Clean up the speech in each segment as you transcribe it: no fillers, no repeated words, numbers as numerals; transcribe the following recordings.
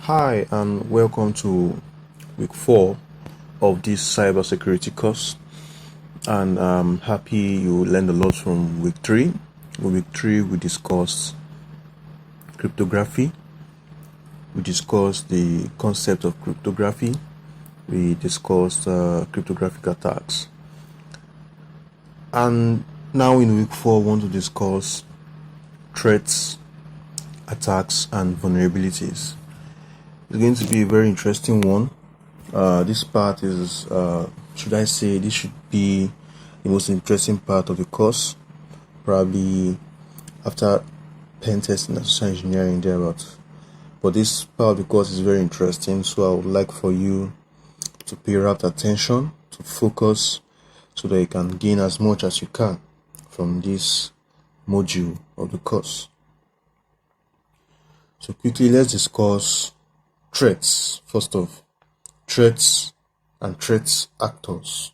Hi, and welcome to week 4 of this cybersecurity course. And I'm happy you learned a lot from week 3. In week 3, we discussed cryptography, we discussed the concept of cryptography, we discussed cryptographic attacks. And now in week 4, we want to discuss threats, attacks, and vulnerabilities. It's going to be a very interesting one. This part is, should I say, this should be the most interesting part of the course, probably after pen testing and social engineering thereabouts. But this part of the course is very interesting, so I would like for you to pay rapt attention, to focus, so that you can gain as much as you can from this module of the course. So quickly, let's discuss threats. First off, threats and threat actors.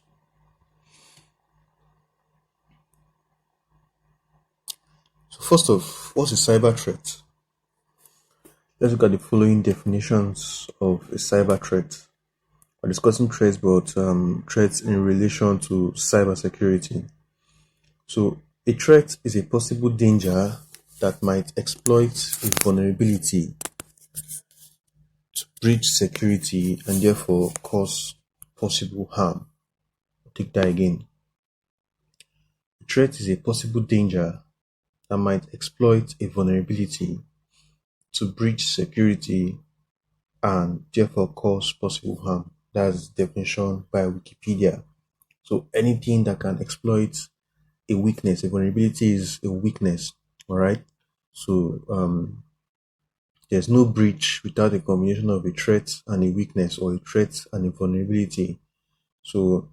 So first off, what's a cyber threat? Let's look at the following definitions of a cyber threat. We're discussing threats, but threats in relation to cybersecurity. So a threat is a possible danger that might exploit a vulnerability to breach security and therefore cause possible harm. I'll take that again. A threat is a possible danger that might exploit a vulnerability to breach security and therefore cause possible harm. That's the definition by Wikipedia. So anything that can exploit a weakness, a vulnerability is a weakness. All right. So there's no breach without a combination of a threat and a weakness, or a threat and a vulnerability. So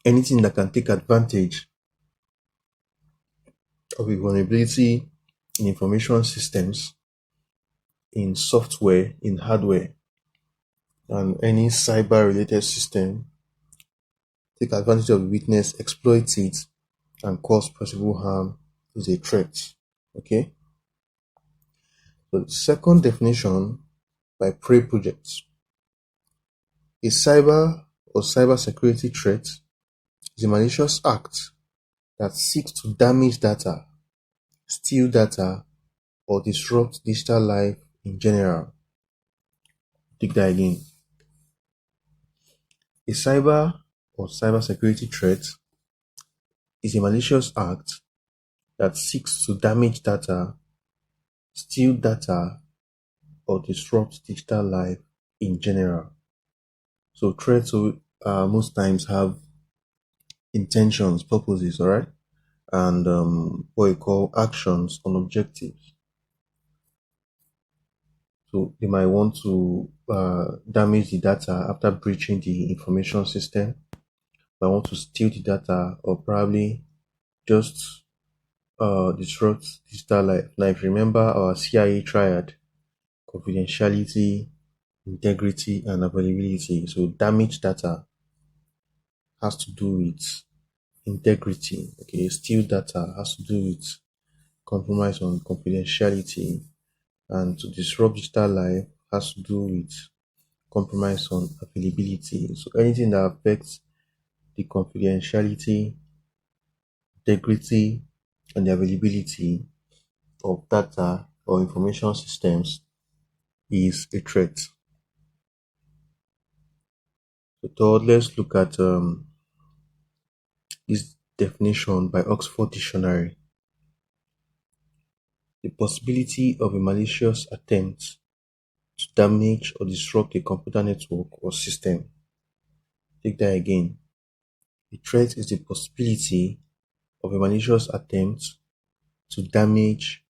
anything that can take advantage of a vulnerability in information systems, in software, in hardware, and any cyber related system, take advantage of the weakness, exploit it, and cause possible harm is a threat. Okay. So the second definition by Prey Project. A cyber or cybersecurity threat is a malicious act that seeks to damage data, steal data, or disrupt digital life in general. Take that again. A cyber or cybersecurity threat is a malicious act that seeks to damage data, steal data, or disrupt digital life in general. So threats most times have intentions, purposes, all right, and what we call actions on objectives. So they might want to damage the data after breaching the information system. Might want to steal the data, or probably just disrupt digital life. Now, if you remember our CIA triad: confidentiality, integrity, and availability. So damage data has to do with integrity. Okay, steal data has to do with compromise on confidentiality, and to disrupt digital life has to do with compromise on availability. So anything that affects the confidentiality, integrity, and the availability of data or information systems is a threat. So third, let's look at this definition by Oxford Dictionary. The possibility of a malicious attempt to damage or disrupt a computer network or system. Take that again. A threat is the possibility of a malicious attempt to damage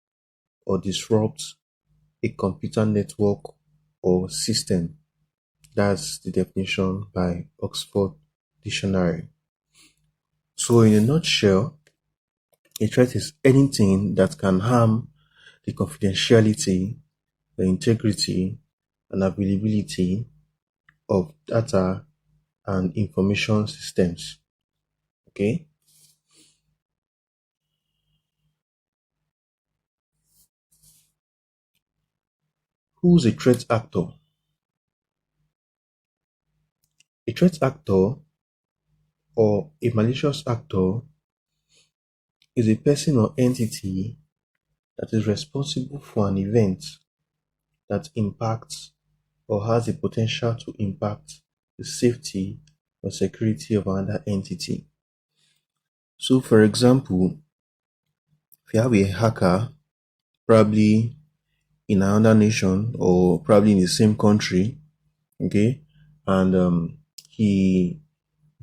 or disrupt a computer network or system. That's the definition by Oxford Dictionary. So in a nutshell, a threat is anything that can harm the confidentiality, the integrity, and availability of data and information systems. Okay? Who's a threat actor? A threat actor or a malicious actor is a person or entity that is responsible for an event that impacts or has the potential to impact the safety or security of another entity. So, for example, if you have a hacker, probably in another nation or probably in the same country, okay, and he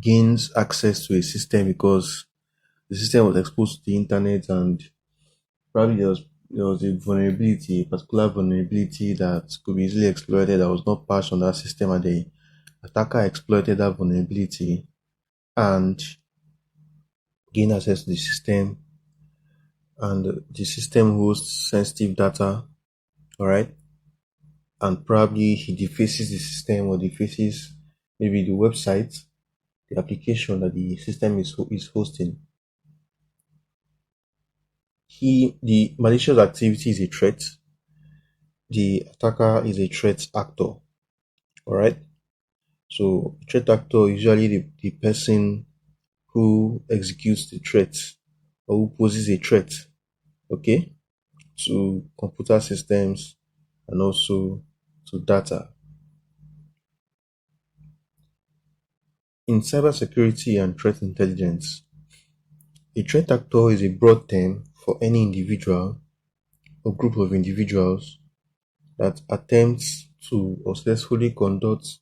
gains access to a system because the system was exposed to the internet, and probably there was a vulnerability, a particular vulnerability that could be easily exploited that was not patched on that system, and the attacker exploited that vulnerability and gained access to the system, and the system hosts sensitive data, all right, and probably he defaces the system or defaces maybe the website, the application that the system is hosting. The malicious activity is a threat. The attacker is a threat actor. All right. So threat actor is usually the person who executes the threat or who poses a threat, okay, to computer systems and also to data. In cybersecurity and threat intelligence, a threat actor is a broad term for any individual or group of individuals that attempts to or successfully conduct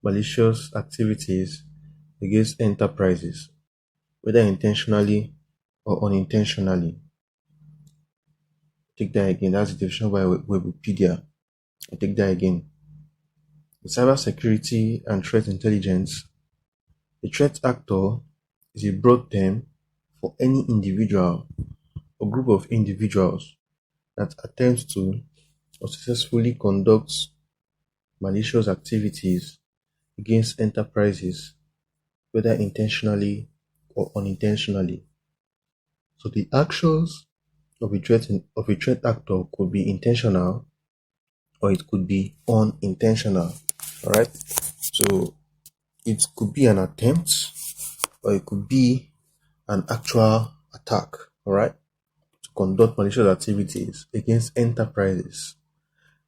malicious activities against enterprises, whether intentionally or unintentionally. Take that again. That's the definition by Wikipedia. I take that again. In cybersecurity and threat intelligence, a threat actor is a broad term for any individual or group of individuals that attempts to or successfully conduct malicious activities against enterprises, whether intentionally or unintentionally. So the actions of a threat actor could be intentional or it could be unintentional. All right. So it could be an attempt or it could be an actual attack. All right. To conduct malicious activities against enterprises.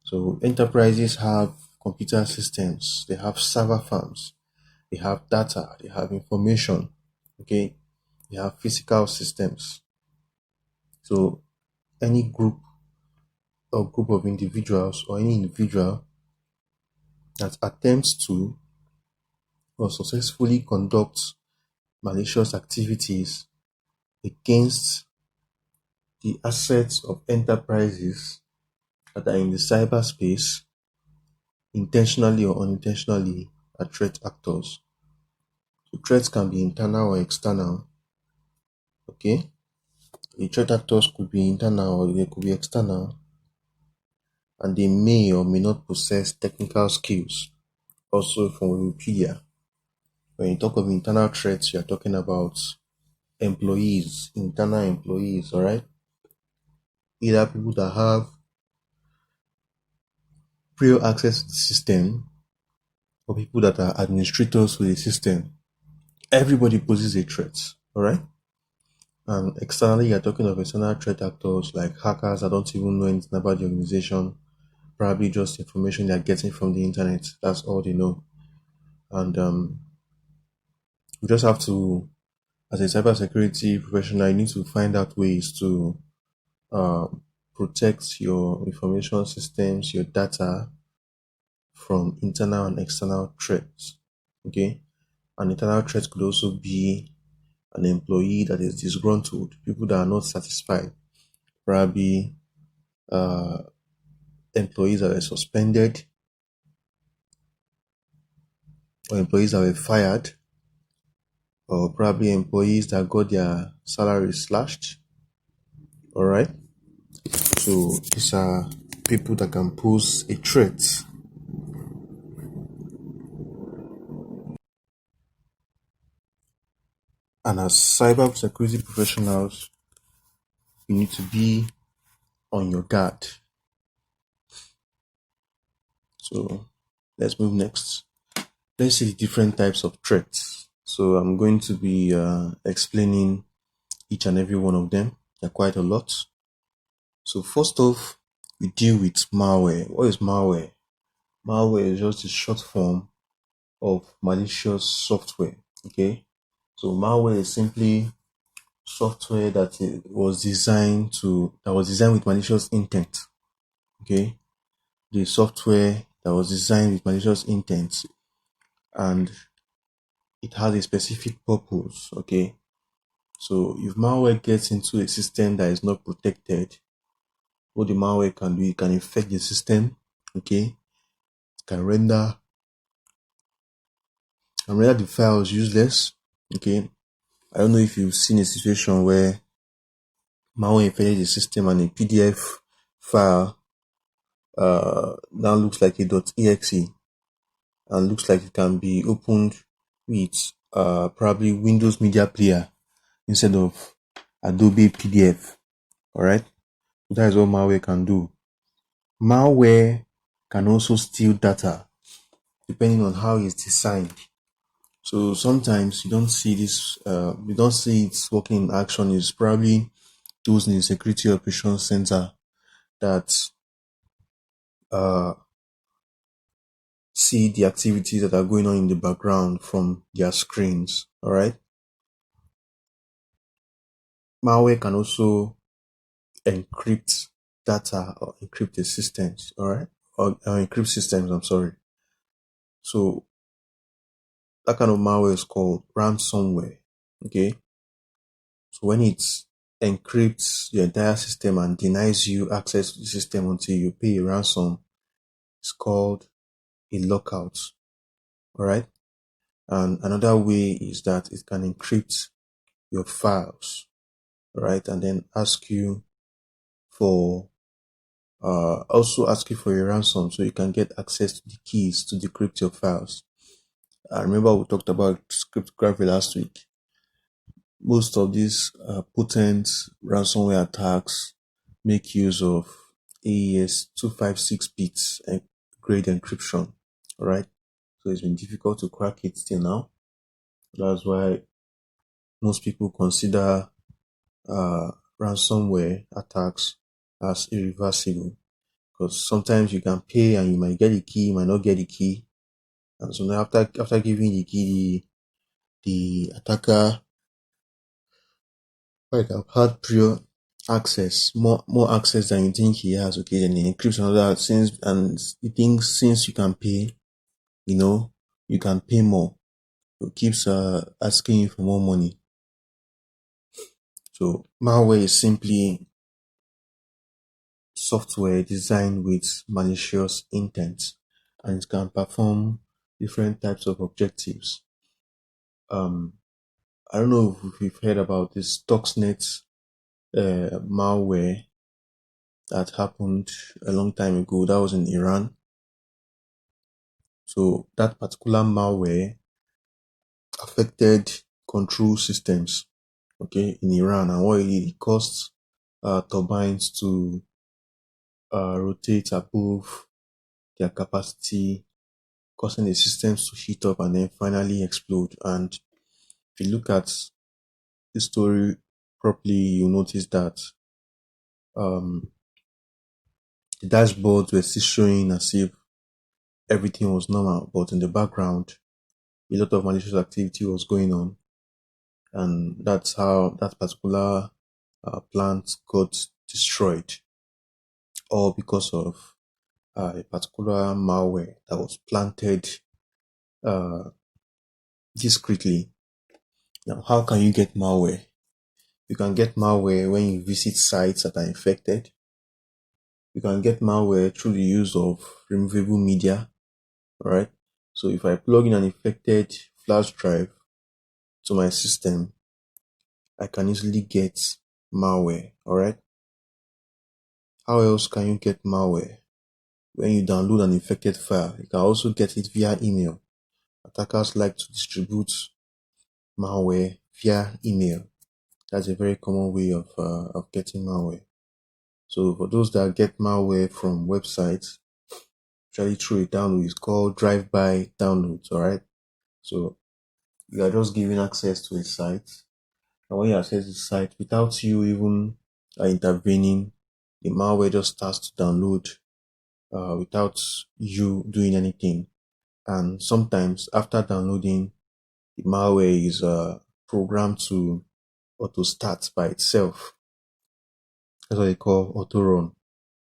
So enterprises have computer systems, they have server farms, they have data, they have information, okay, they have physical systems. So any group of individuals or any individual that attempts to or successfully conduct malicious activities against the assets of enterprises that are in the cyberspace, intentionally or unintentionally, are threat actors. So threats can be internal or external. Okay, the threat actors could be internal or they could be external, and they may or may not possess technical skills. Also, from Wikipedia, when you talk of internal threats, you are talking about employees, internal employees, all right? Either people that have prior access to the system or people that are administrators for the system. Everybody poses a threat, all right? And externally, you're talking of external threat actors like hackers that don't even know anything about the organization, probably just information they're getting from the internet. That's all they know. And we just have to, as a cybersecurity professional, you need to find out ways to uh, protect your information systems, your data from internal and external threats. Okay, an internal threat could also be an employee that is disgruntled, people that are not satisfied, probably uh, employees that were suspended or employees that were fired, or probably employees that got their salary slashed. All right. So these are people that can pose a threat. And as cyber security professionals, you need to be on your guard. So let's move next. Let's see the different types of threats. So I'm going to be explaining each and every one of them. There are quite a lot. So first off, we deal with malware. What is malware? Malware is just a short form of malicious software. Okay. So malware is simply software that was designed with malicious intent. Okay. The software that was designed with malicious intent, and it has a specific purpose. Okay. So if malware gets into a system that is not protected, what the malware can do, it can infect the system. Okay. It can render the files useless. Okay. I don't know if you've seen a situation where malware infected the system and a PDF file now looks like a .exe and looks like it can be opened with probably Windows Media Player instead of Adobe PDF. Alright? That is what malware can do. Malware can also steal data depending on how it's designed. So sometimes you don't see it working in action. It's probably those in the security operations center that uh, see the activities that are going on in the background from their screens. All right. Malware can also encrypt data or encrypt the systems. All right. Or encrypt systems. I'm sorry. So that kind of malware is called ransomware. Okay. So when it encrypts your entire system and denies you access to the system until you pay a ransom, it's called a lockout. All right. And another way is that it can encrypt your files, right? And then for also ask you for a ransom so you can get access to the keys to decrypt your files. I remember we talked about cryptography last week. Most of these potent ransomware attacks make use of AES 256 bits grade encryption, right? So it's been difficult to crack it till now. That's why most people consider uh, ransomware attacks as irreversible, because sometimes you can pay and you might get the key, you might not get the key, and so now after giving the key, the attacker might have had prior access, more access than you think he has. Okay, then he encrypts another he thinks since you can pay, you can pay more. So it keeps asking you for more money. So malware is simply software designed with malicious intent, and it can perform different types of objectives. I don't know if you've heard about this Stuxnet malware that happened a long time ago. That was in Iran. So that particular malware affected control systems, okay, in Iran, and what it caused turbines to rotate above their capacity, causing the systems to heat up and then finally explode. And if you look at the story properly, you notice that um, the dashboards were still showing as if everything was normal, but in the background, a lot of malicious activity was going on, and that's how that particular plant got destroyed, all because of a particular malware that was planted uh, discreetly. Now, how can you get malware? You can get malware when you visit sites that are infected. You can get malware through the use of removable media. All right. So if I plug in an infected flash drive to my system, I can easily get malware. All right. How else can you get malware? When you download an infected file, you can also get it via email. Attackers like to distribute malware via email. That's a very common way of getting malware. So for those that get malware from websites, usually through a download. It's called drive-by downloads. All right. So you are just giving access to a site, and when you access the site without you even intervening, the malware just starts to download without you doing anything. And sometimes after downloading, the malware is programmed to auto start by itself. That's what they call auto run.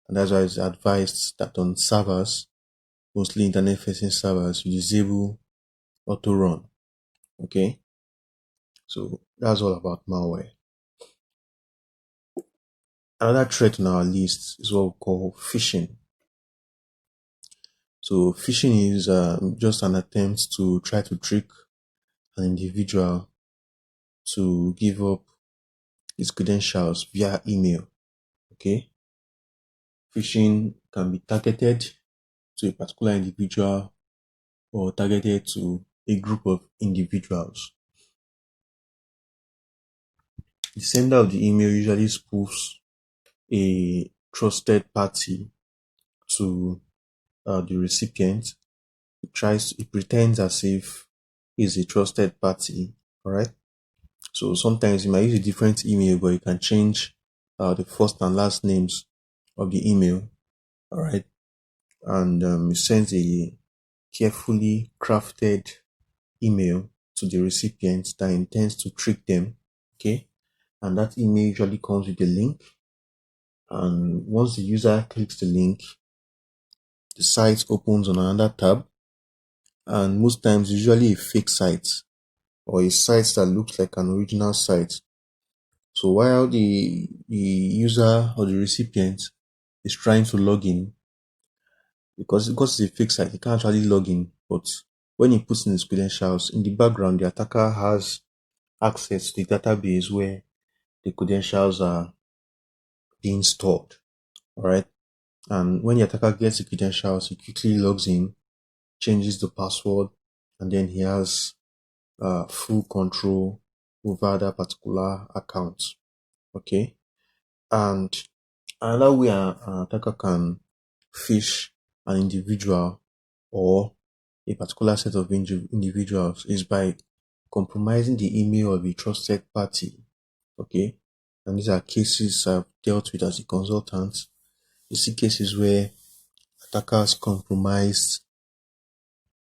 And that's why it's advised that on servers, mostly internet facing servers, you disable auto run. Okay. So that's all about malware. Another threat on our list is what we call phishing. So phishing is just an attempt to try to trick an individual to give up his credentials via email. Okay. Phishing can be targeted to a particular individual or targeted to a group of individuals. The sender of the email usually spoofs a trusted party to the recipient. It pretends as if he's a trusted party. All right. So sometimes you might use a different email, but you can change the first and last names of the email. All right. And you send a carefully crafted email to the recipient that intends to trick them. Okay. And that email usually comes with a link. And once the user clicks the link, the site opens on another tab. And most times, usually a fake site or a site that looks like an original site. So while the user or the recipient is trying to log in, because it's a fake site, he can't actually log in. But when he puts in his credentials, in the background, the attacker has access to the database where the credentials are being stored. All right. And when the attacker gets the credentials, he quickly logs in, changes the password, and then he has full control over that particular account. Okay. And another way an attacker can phish an individual or a particular set of individuals is by compromising the email of a trusted party. Okay. And these are cases I've dealt with as a consultant. You see cases where attackers compromise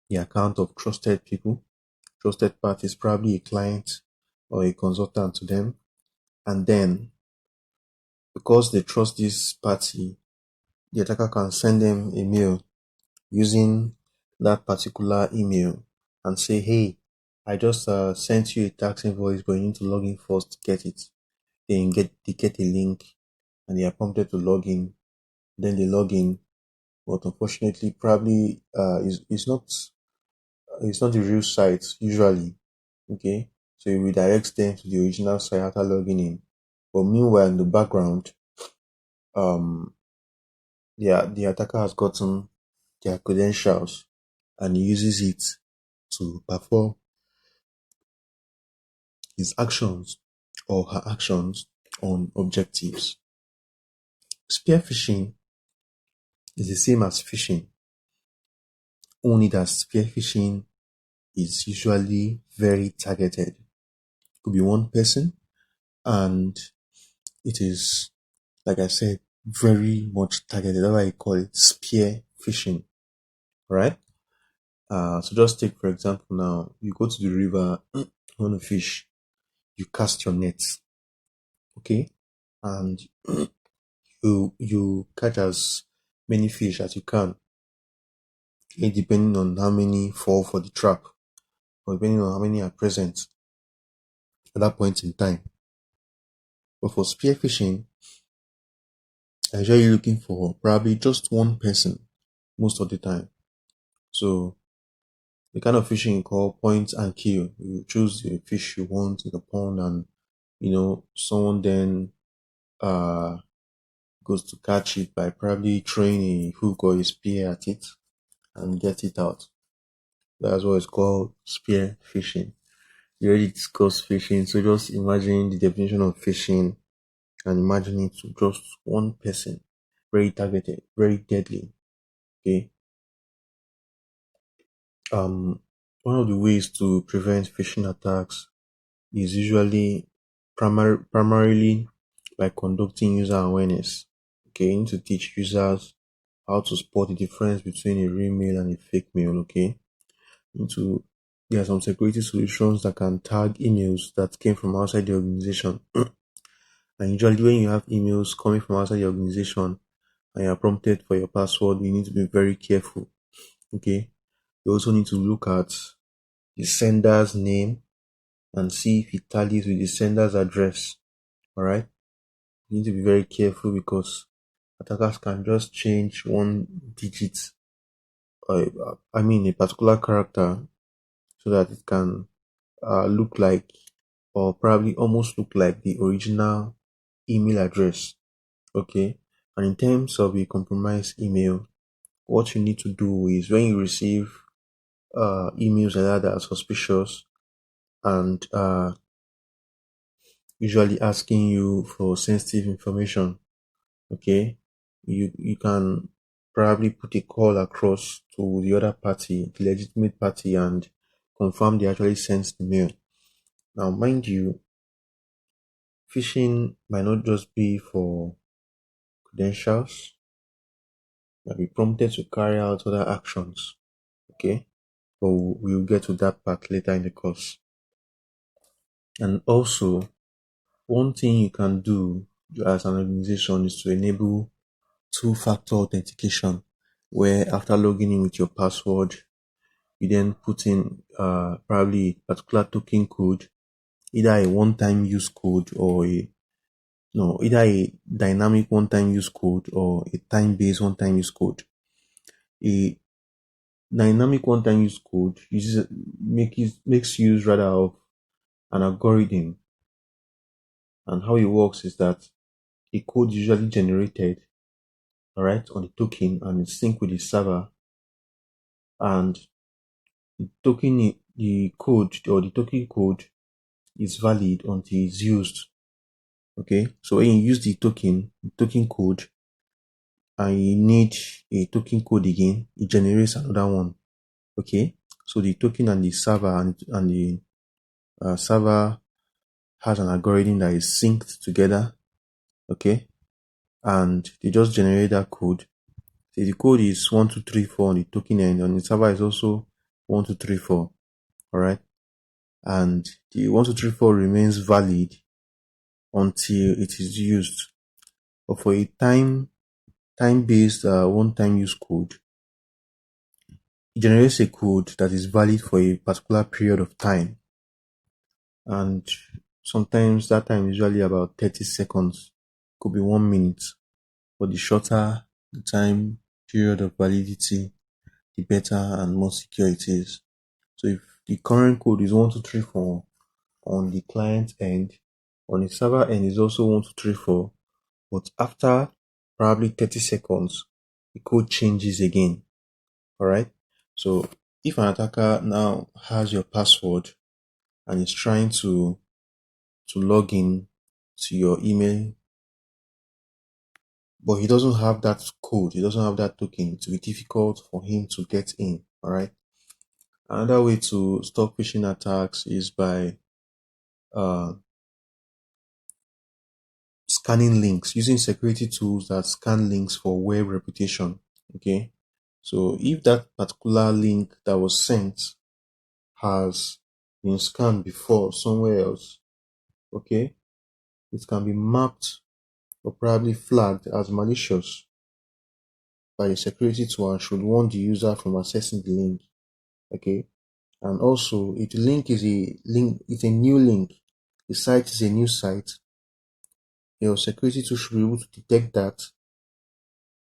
the account of trusted people, trusted parties, probably a client or a consultant to them. And then, because they trust this party, the attacker can send them a mail using that particular email and say, hey, I just sent you a tax invoice, but you need to log in first to get it. Then they get a link and they are prompted to log in. Then they log in, but unfortunately, probably it's not the real site usually. Okay, so it redirects them to the original site after logging in. But meanwhile, in the background, um, the attacker has gotten their credentials and he uses it to perform his actions or her actions on objectives. Spear phishing is the same as phishing, only that spear phishing is usually very targeted. It could be one person, and it is, like I said, very much targeted. That's why I call it spear phishing, right? So just take, for example, now you go to the river, you want to fish, you cast your nets, okay, and you catch as many fish as you can, okay, depending on how many fall for the trap, or depending on how many are present at that point in time. But for spear fishing, I'm usually looking for probably just one person most of the time. So the kind of fishing you call point and kill. You choose the fish you want in the pond, and someone then uh goes to catch it by probably throwing a hook or a spear at it and get it out. That's what it's called, spear fishing. We already discussed fishing, so just imagine the definition of fishing and imagine it to just one person, very targeted, very deadly. Okay. Um, One of the ways to prevent phishing attacks is usually primarily by conducting user awareness. Okay, you need to teach users how to spot the difference between a real mail and a fake mail. Okay, you need to there are some security solutions that can tag emails that came from outside the organization. And usually, when you have emails coming from outside the organization and you are prompted for your password, you need to be very careful. Okay, you also need to look at the sender's name and see if it tallies with the sender's address. All right, you need to be very careful because attackers can just change one digit, I mean a particular character, so that it can look like, or probably almost look like, the original email address. Okay, and in terms of a compromised email, what you need to do is when you receive emails like that are suspicious and usually asking you for sensitive information, okay, you can probably put a call across to the other party, the legitimate party, and confirm they actually sent the mail. Now, mind you, phishing might not just be for credentials, might be prompted to carry out other actions, okay, but we'll get to that part later in the course. And also, one thing you can do as an organization is to enable two-factor authentication, where after logging in with your password, you then put in probably a particular token code, either a one-time use code or a no, either a dynamic one-time use code or a time-based one-time use code. A dynamic one-time use code makes use rather of an algorithm, and how it works is that a code is usually generated, all right, on the token and it's synced with the server, and the token code is valid until it's used. Okay, so when you use the token code, and you need a token code again, it generates another one. Okay, so the token and the server and the server has an algorithm that is synced together. Okay, and they just generate that code. So the code is 1234 on the token end, and the server is also 1234. All right, and the 1234 remains valid until it is used. But for a time-based one-time use code, it generates a code that is valid for a particular period of time, and sometimes that time is usually about 30 seconds, could be 1 minute. But the shorter the time period of validity, the better and more secure it is. So if the current code is 1234 on the client end, on the server end is also 1234, but after probably 30 seconds, the code changes again. All right. So if an attacker now has your password and is trying to log in to your email, but he doesn't have that code, he doesn't have that token, it will be difficult for him to get in. All right. Another way to stop phishing attacks is by uh, scanning links, using security tools that scan links for web reputation. Okay. So if that particular link that was sent has been scanned before somewhere else, okay, it can be mapped or probably flagged as malicious by the security tool and should warn the user from accessing the link. Okay, and also if the link is a link, it's a new link, the site is a new site, your security tool should be able to detect that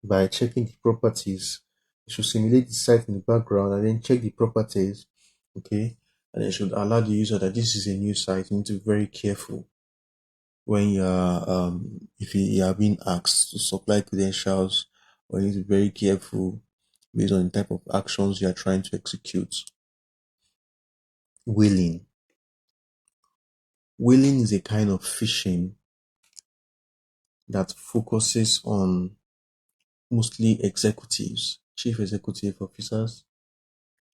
by checking the properties. You should simulate the site in the background and then check the properties. Okay, and it should alert the user that this is a new site. You need to be very careful when you are if you are being asked to supply credentials, or you need to be very careful based on the type of actions you are trying to execute. Whaling. Whaling is a kind of phishing that focuses on mostly executives, chief executive officers,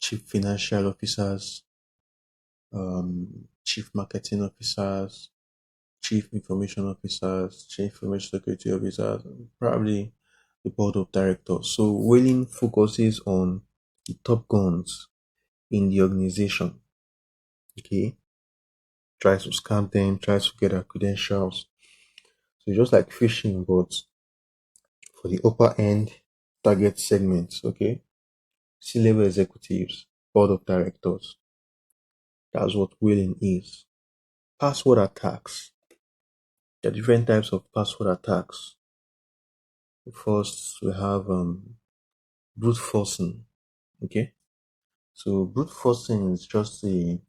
chief financial officers, chief marketing officers, chief information officers, chief information security officers, and probably the board of directors. So whaling focuses on the top guns in the organization. Okay, tries to scam them, tries to get their credentials. So it's just like phishing, but for the upper end target segments. Okay, C-level executives, board of directors. That's what whaling is. Password attacks. There are different types of password attacks. First, we have brute forcing. Okay, so brute forcing is just a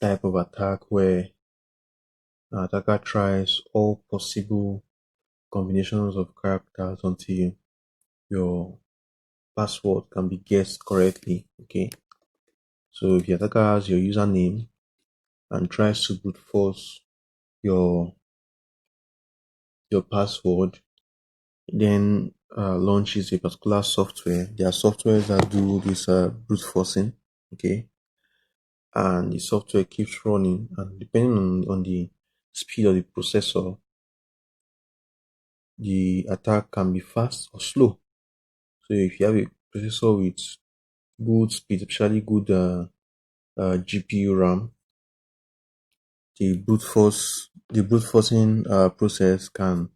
type of attack where an attacker tries all possible combinations of characters until your password can be guessed correctly. Okay, so if the attacker has your username and tries to brute force your your password, then launches a particular software. There are softwares that do this brute forcing. Okay, and the software keeps running, and depending on the speed of the processor, the attack can be fast or slow. So if you have a processor with good speed, especially good GPU RAM, the brute forcing process can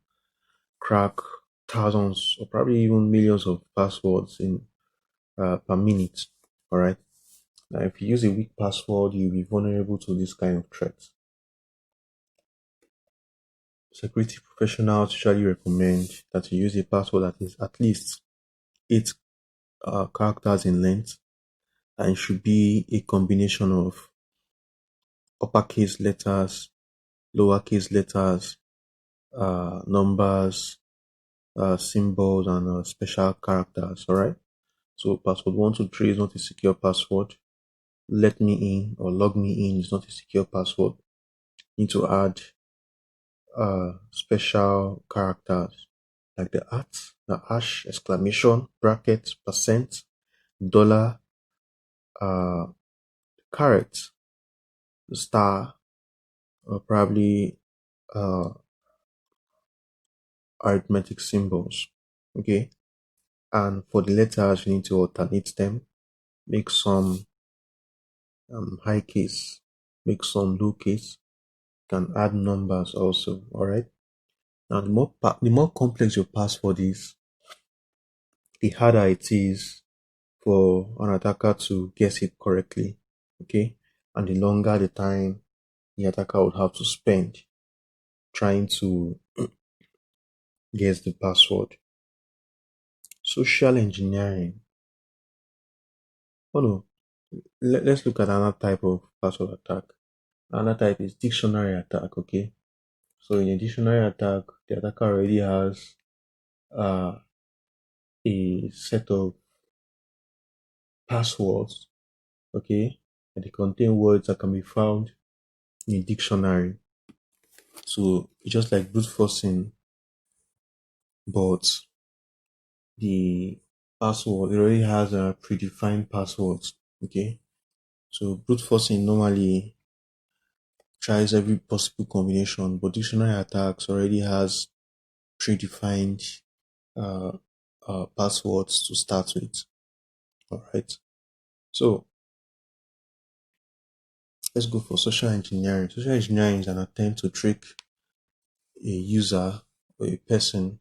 crack thousands or probably even millions of passwords in per minute. All right. Now, if you use a weak password, you'll be vulnerable to this kind of threat. Security professionals usually recommend that you use a password that is at least 8 characters in length, and it should be a combination of uppercase letters, lowercase letters, numbers, symbols, and special characters. All right. So password 123 is not a secure password. Let me in or log me in is not a secure password. You need to add special characters like the at, the hash, exclamation, bracket, percent, dollar, uh, caret, star, or probably uh, arithmetic symbols. Okay, and for the letters, you need to alternate them. Make some high case, make some low case. Can add numbers also. All right. Now, the more complex your password is, the harder it is for an attacker to guess it correctly. Okay, and the longer the time the attacker would have to spend trying to guess the password. Social engineering. Oh no, let's look at another type of password attack. Another type is dictionary attack. Okay, so in a dictionary attack, the attacker already has uh, a set of passwords. Okay, and they contain words that can be found in a dictionary. So it's just like brute forcing, but the password it already has a predefined passwords. Okay, so brute forcing normally tries every possible combination, but dictionary attacks already has predefined uh, passwords to start with. All right, so let's go for social engineering. Social engineering is an attempt to trick a user or a person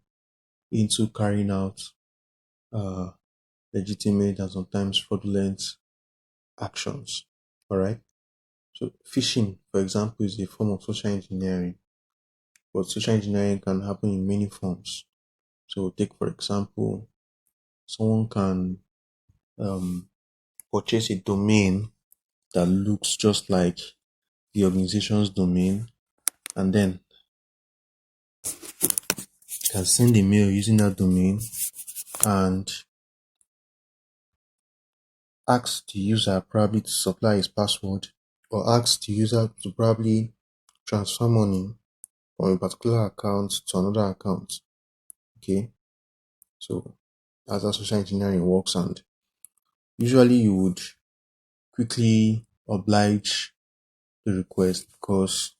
into carrying out uh, legitimate and sometimes fraudulent actions. All right. So phishing, for example, is a form of social engineering, but social engineering can happen in many forms. So take for example, someone can um, purchase a domain that looks just like the organization's domain, and then can send a mail using that domain and ask the user probably to supply his password or ask the user to probably transfer money from a particular account to another account. Okay, so that's how social engineering works, and Usually you would quickly oblige the request because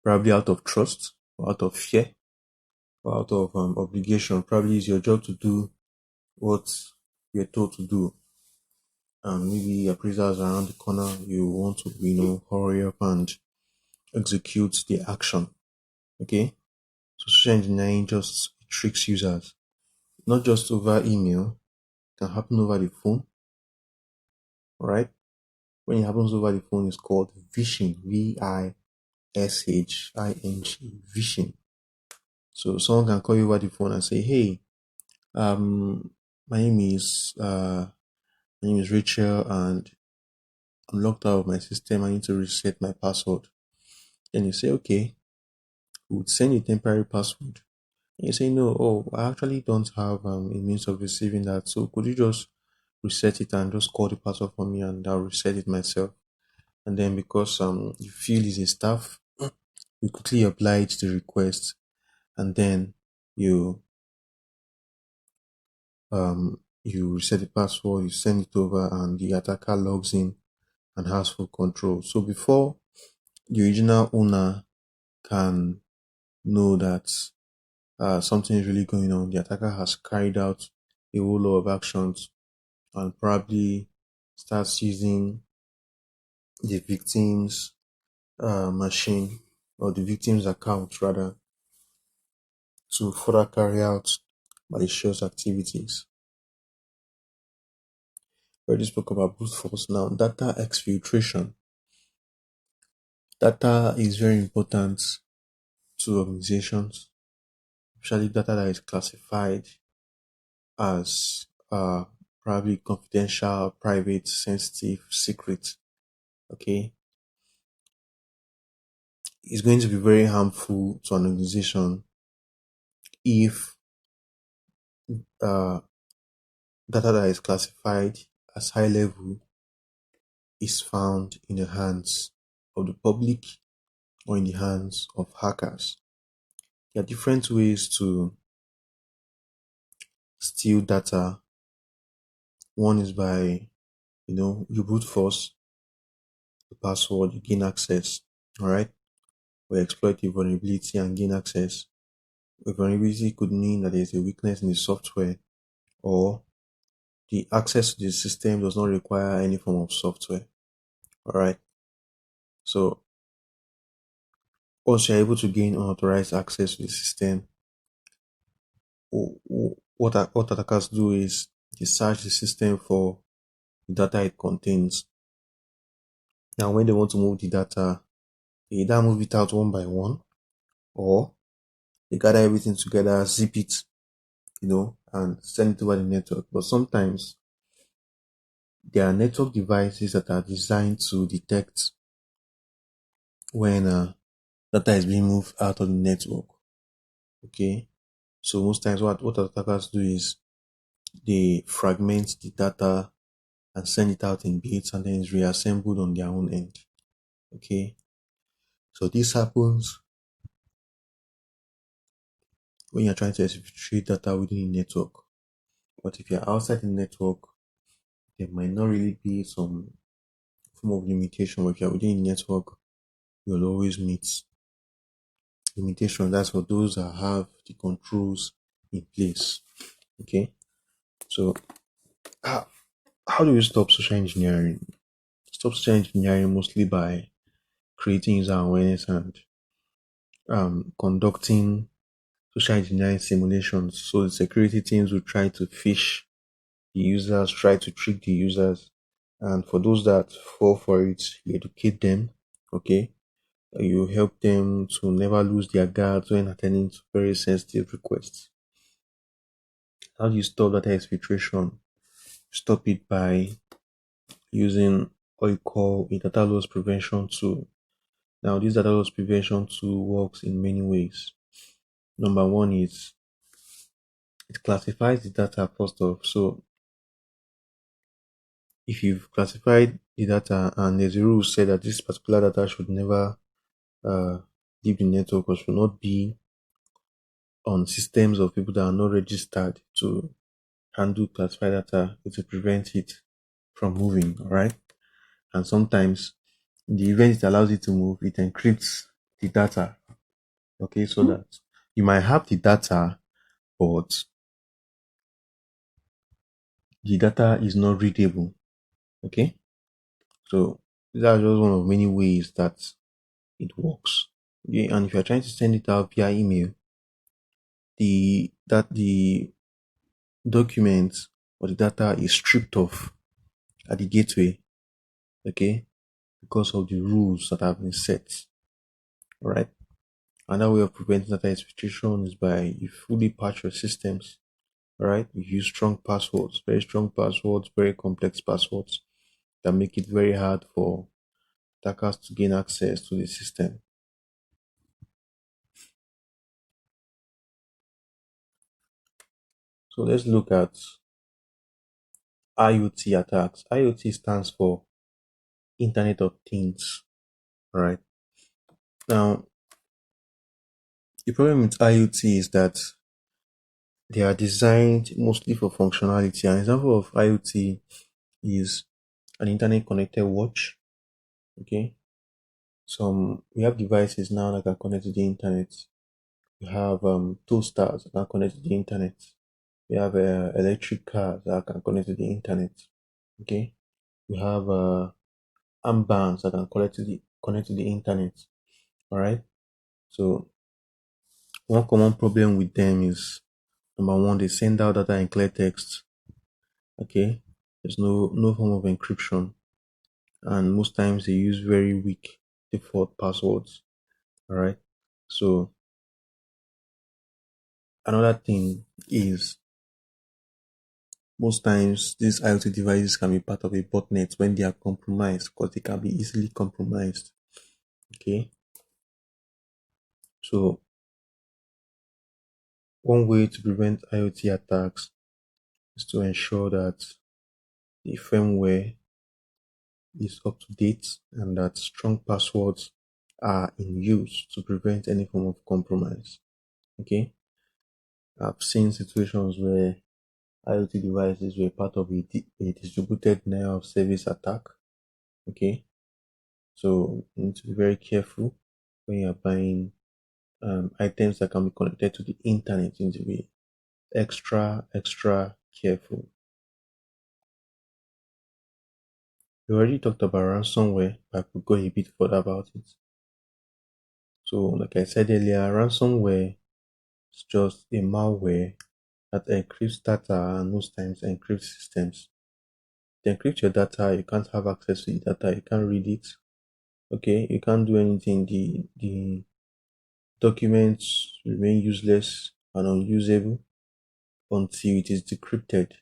probably out of trust or out of fear or out of obligation. Probably it's your job to do what you're told to do. And maybe appraisals around the corner, you want to, hurry up and execute the action. Okay? So social engineering just tricks users, not just over email, it can happen over the phone, right? When it happens over the phone, it's called vishing, vishing, vishing. So someone can call you over the phone and say, "Hey, um, my name is uh, my name is Rachel, and I'm locked out of my system. I need to reset my password." Then you say, "Okay, we would send you a temporary password." And you say, "No, oh, I actually don't have a means of receiving that. So could you just reset it and just call the password for me, and I'll reset it myself." And then because you feel he's a staff, you quickly oblige the request, and then you you reset the password, you send it over, and the attacker logs in and has full control. So before the original owner can know that something is really going on, the attacker has carried out a whole lot of actions and probably starts using the victim's machine or the victim's account rather to further carry out malicious activities. We already spoke about brute force now. Data exfiltration. Data is very important to organizations, especially data that is classified as probably confidential, private, sensitive, secret. Okay, it's going to be very harmful to an organization if uh, data that is classified as high level is found in the hands of the public or in the hands of hackers. There are different ways to steal data. One is by, you brute force the password, you gain access. All right. We exploit a vulnerability and gain access. A vulnerability could mean that there is a weakness in the software or the access to the system does not require any form of software. All right. So once you're able to gain unauthorized access to the system, what attackers do is they search the system for the data it contains. Now, when they want to move the data, they either move it out one by one or they gather everything together, zip it, and send it over the network. But sometimes there are network devices that are designed to detect when data is being moved out of the network. Okay, so most times what attackers do is they fragment the data and send it out in bits, and then it's reassembled on their own end. Okay, so this happens when you're trying to exfiltrate data within the network. But if you're outside the network, there might not really be some form of limitation. But if you're within the network, you'll always meet limitation. That's for those that have the controls in place. Okay, so how, how do we stop social engineering? Stop social engineering mostly by creating user awareness and conducting social engineering simulations. So the security teams will try to phish the users, try to trick the users, and for those that fall for it, you educate them. Okay, you help them to never lose their guards when attending to very sensitive requests. How do you stop data exfiltration? Stop it by using what you call a data loss prevention tool. Now, this data loss prevention tool works in many ways. Number one is it classifies the data first off. So, if you've classified the data and there's a rule say that this particular data should never uh, leave the network or should not be on systems of people that are not registered to handle classified data to prevent it from moving, all right? And sometimes in the event it allows it to move, it encrypts the data, okay, so that you might have the data, but the data is not readable, okay? So that's just one of many ways that it works. Okay, and if you're trying to send it out via email, the document or the data is stripped off at the gateway, okay, because of the rules that have been set. All right. Another way of preventing data exfiltration is by you fully patch your systems. All right. You use strong passwords, very complex passwords that make it very hard for attackers to gain access to the system. So let's look at IoT attacks. IoT stands for Internet of Things. All right. Now, the problem with IoT is that they are designed mostly for functionality. An example of IoT is an internet connected watch. Okay. Some we have devices now that can connect to the internet. We have toasters that can connect to the internet. We have electric cars that can connect to the internet. Okay. We have armbands that can connect to the internet. All right. So one common problem with them is number one, they send out data in clear text. Okay. There's no form of encryption, and most times they use very weak default passwords. All right. So another thing is most times these IoT devices can be part of a botnet when they are compromised because they can be easily compromised. Okay. So one way to prevent IoT attacks is to ensure that the firmware is up to date and that strong passwords are in use to prevent any form of compromise. Okay. I've seen situations where IoT devices were part of a distributed denial of service attack. Okay, so you need to be very careful when you're buying items that can be connected to the internet. You need to be extra careful. We already talked about ransomware, but I could go a bit further about it. So, like I said earlier, ransomware is just a malware that encrypts data and most times encrypts systems. To encrypt your data, you can't have access to the data, you can't read it. Okay, you can't do anything. The documents remain useless and unusable until it is decrypted.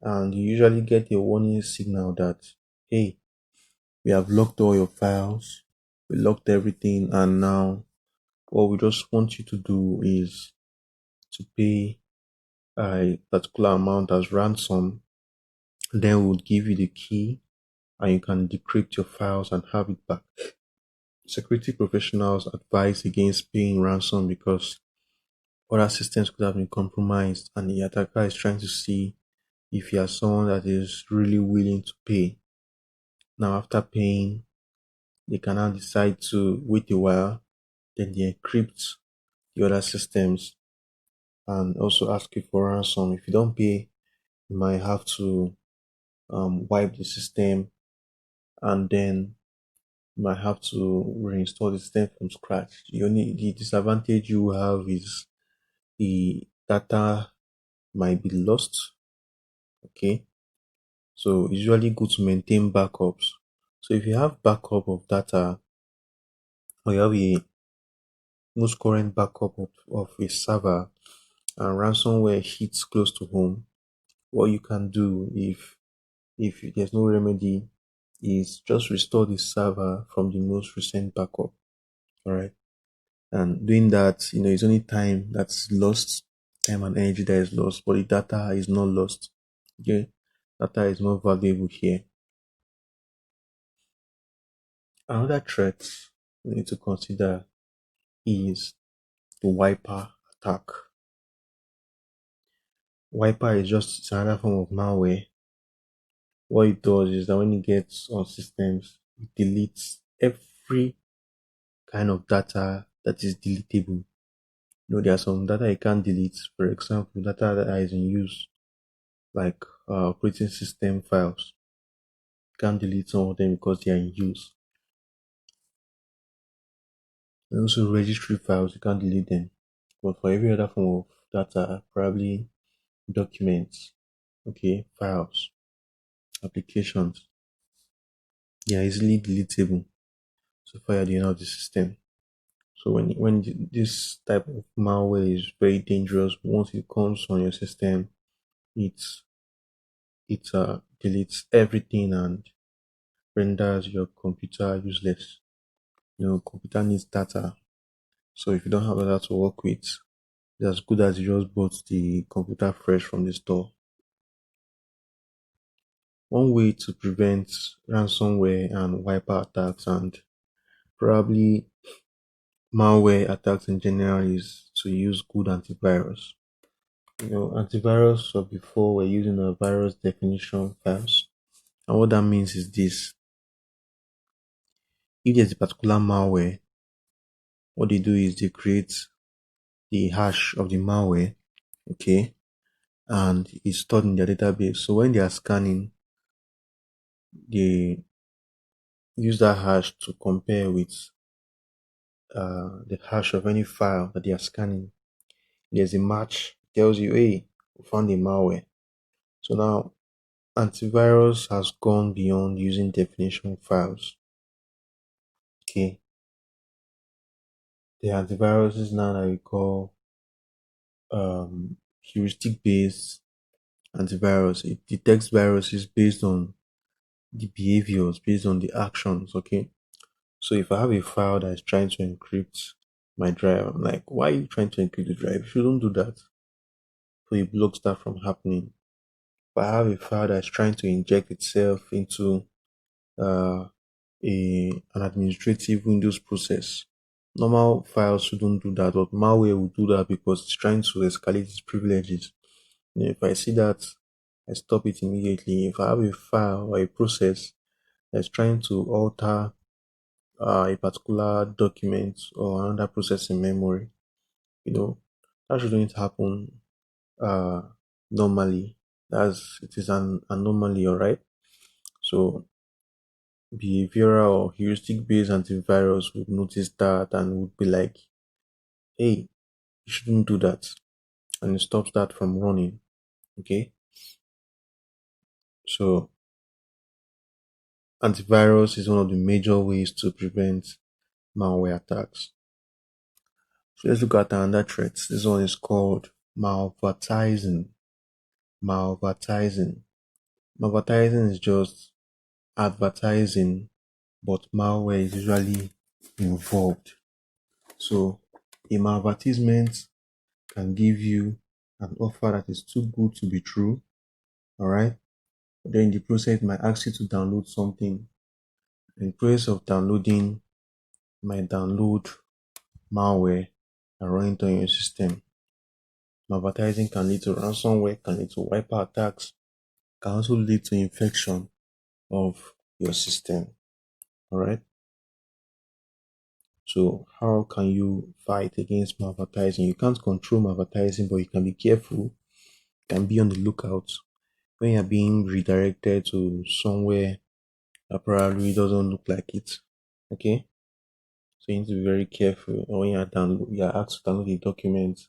And you usually get a warning signal that, hey, we have locked all your files, we locked everything, and now what we just want you to do is to pay a particular amount as ransom. Then we'll give you the key and you can decrypt your files and have it back. Security professionals advise against paying ransom because other systems could have been compromised and the attacker is trying to see if you are someone that is really willing to pay. Now, after paying, they can now decide to wait a while, then they encrypt the other systems and also ask you for ransom. If you don't pay, you might have to wipe the system and then you might have to reinstall the system from scratch. The disadvantage you have is the data might be lost. Okay, so it's usually good to maintain backups. So if you have backup of data or you have a most current backup of a server and ransomware hits close to home, what you can do if there's no remedy is just restore the server from the most recent backup. All right. And doing that, it's only time that's lost, time and energy that is lost, but the data is not lost. Okay. Data is not valuable here. Another threat we need to consider is the wiper attack. Wiper is just another form of malware. What it does is that when it gets on systems, it deletes every kind of data that is deletable. There are some data you can't delete. For example, data that is in use, like operating system files. You can't delete some of them because they are in use. And also registry files, you can't delete them. But for every other form of data, probably documents, okay, files, applications, they are easily deletable so far at the end of the system. So when this type of malware is very dangerous, once it comes on your system, it it deletes everything and renders your computer useless. Computer needs data. So if you don't have data to work with, it's as good as you just bought the computer fresh from the store. One way to prevent ransomware and wiper attacks and probably malware attacks in general is to use good antivirus. Antivirus or before we're using a virus definition files. And what that means is this: if there's a particular malware, what they do is they create the hash of the malware, okay, and it's stored in their database. So when they are scanning, they use that hash to compare with the hash of any file that they are scanning. There's a match, tells you, hey, we found a malware. So now antivirus has gone beyond using definition files. Okay. The antiviruses now that we call heuristic based antivirus. It detects viruses based on the behaviors, based on the actions. Okay. So if I have a file that is trying to encrypt my drive, I'm like, why are you trying to encrypt the drive? You shouldn't do that. So it blocks that from happening. If I have a file that is trying to inject itself into uh, an administrative Windows process, normal files shouldn't do that, but malware will do that because it's trying to escalate its privileges. If I see that, I stop it immediately. If I have a file or a process that's trying to alter a particular document or another process in memory, you know, that shouldn't happen uh, normally. It is an anomaly, alright? So behavioral or heuristic based antivirus would notice that and would be like, hey, you shouldn't do that. And it stops that from running. Okay. So antivirus is one of the major ways to prevent malware attacks. So let's look at another threat. This one is called malvertising. Malvertising. Malvertising is just advertising, but malware is usually involved. So a malvertisement can give you an offer that is too good to be true. All right. But then in the process, it might ask you to download something. In the process of downloading, you might download malware and run it on your system. Advertising can lead to ransomware, can lead to wiper attacks, can also lead to infection of your system. All right. So how can you fight against malvertising? You can't control malvertising, but you can be careful. You can be on the lookout when you're being redirected to somewhere that probably doesn't look like it. Okay. So you need to be very careful when you're asked to download a document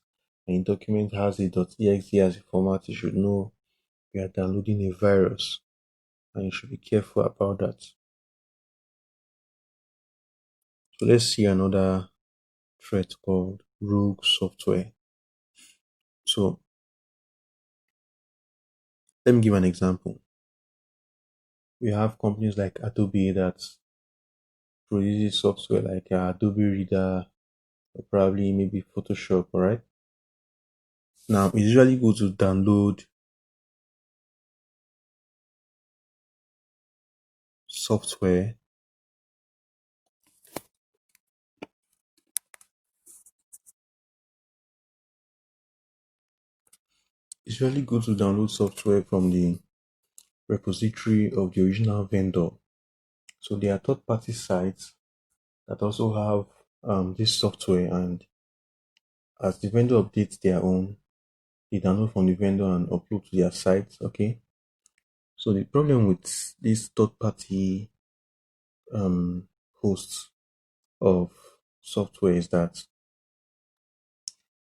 and the document has a .exe as a format. You should know you are downloading a virus and you should be careful about that. So let's see another threat called rogue software. So let me give an example. We have companies like Adobe that produces software like Adobe Reader or probably maybe Photoshop, alright? Now it's usually good to download software It's really good to download software from the repository of the original vendor. So there are third-party sites that also have this software, and as the vendor updates their own, they download from the vendor and upload to their site. Okay. So the problem with these third-party um, hosts of software is that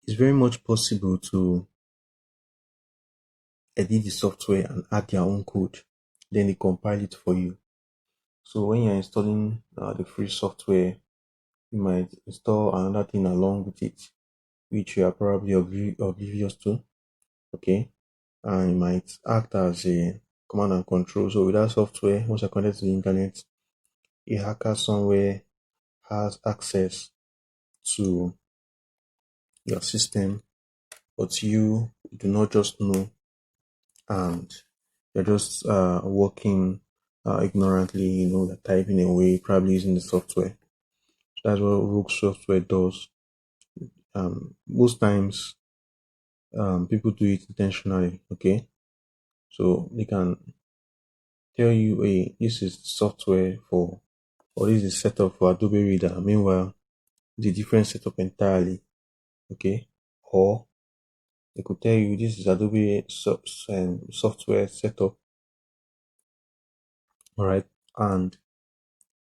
it's very much possible to edit the software and add their own code. Then they compile it for you. So when you're installing the free software, you might install another thing along with it, which you are probably oblivious to. Okay. And it might act as a command and control. So with that software, once you're connected to the internet, a hacker somewhere has access to your system, but you do not just know, and you're just working ignorantly, you're typing away, probably using the software. That's what rogue software does. Most times, people do it intentionally, okay? So they can tell you, hey, this is software for, or this is setup for Adobe Reader. Meanwhile, it's a different setup entirely, okay? Or they could tell you this is Adobe software setup, all right? And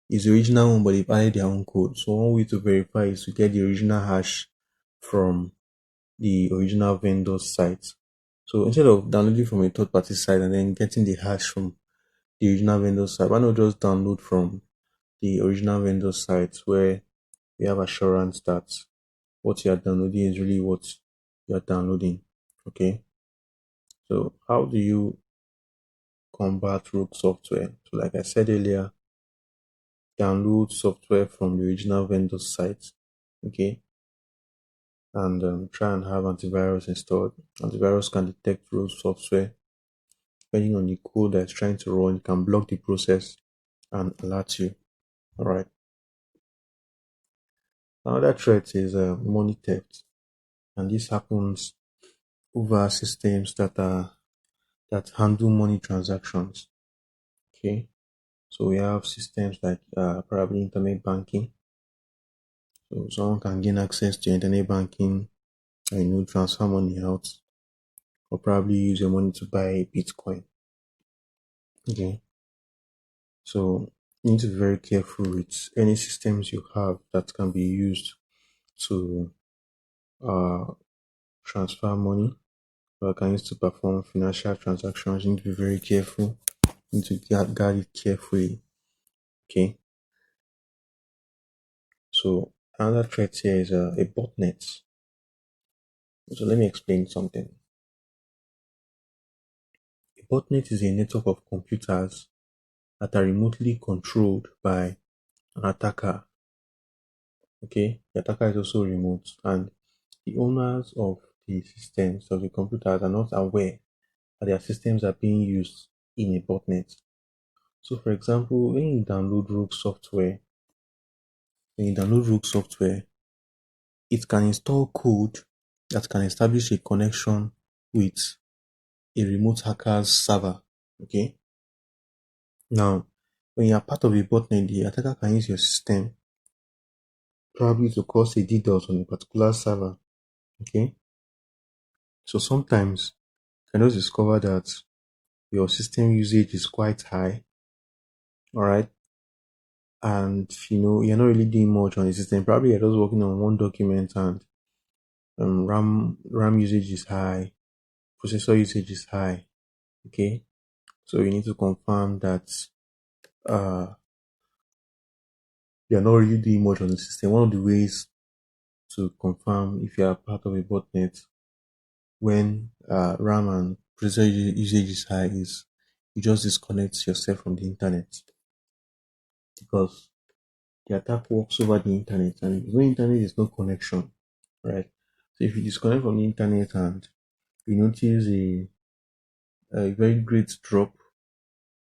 it's the original one, but they've added their own code. So one way to verify is to get the original hash from the original vendor's site. So instead of downloading from a third party site and then getting the hash from the original vendor's site, why not just download from the original vendor's site where we have assurance that what you are downloading is really what you are downloading. Okay. So how do you combat rogue software? So like I said earlier, download software from the original vendor's site. Okay. And try and have antivirus installed. Antivirus can detect rogue software. Depending on the code that's trying to run, it can block the process and alert you. All right. Another threat is money theft, and this happens over systems that handle money transactions. Okay, so we have systems like probably internet banking. So someone can gain access to internet banking and transfer money out, or probably use your money to buy Bitcoin. Okay, so you need to be very careful with any systems you have that can be used to uh, transfer money, or can use to perform financial transactions. You need to be very careful. You need to guard it carefully. Okay. So another threat here is a botnet. So let me explain something. A botnet is a network of computers that are remotely controlled by an attacker. Okay, the attacker is also remote, and the owners of the systems of the computers are not aware that their systems are being used in a botnet. So, for example, when you download rogue software, it can install code that can establish a connection with a remote hacker's server. Okay. Now, when you are part of a botnet, the attacker can use your system probably to cause a DDoS on a particular server. Okay. So sometimes you can just discover that your system usage is quite high. All right. And you're not really doing much on the system. Probably you're just working on one document, and RAM usage is high, processor usage is high. Okay. So you need to confirm that uh you're not really doing much on the system. One of the ways to confirm if you are part of a botnet when RAM and processor usage is high is you just disconnect yourself from the internet, because the attack works over the internet, and when internet is no connection, right? So if you disconnect from the internet and you notice a very great drop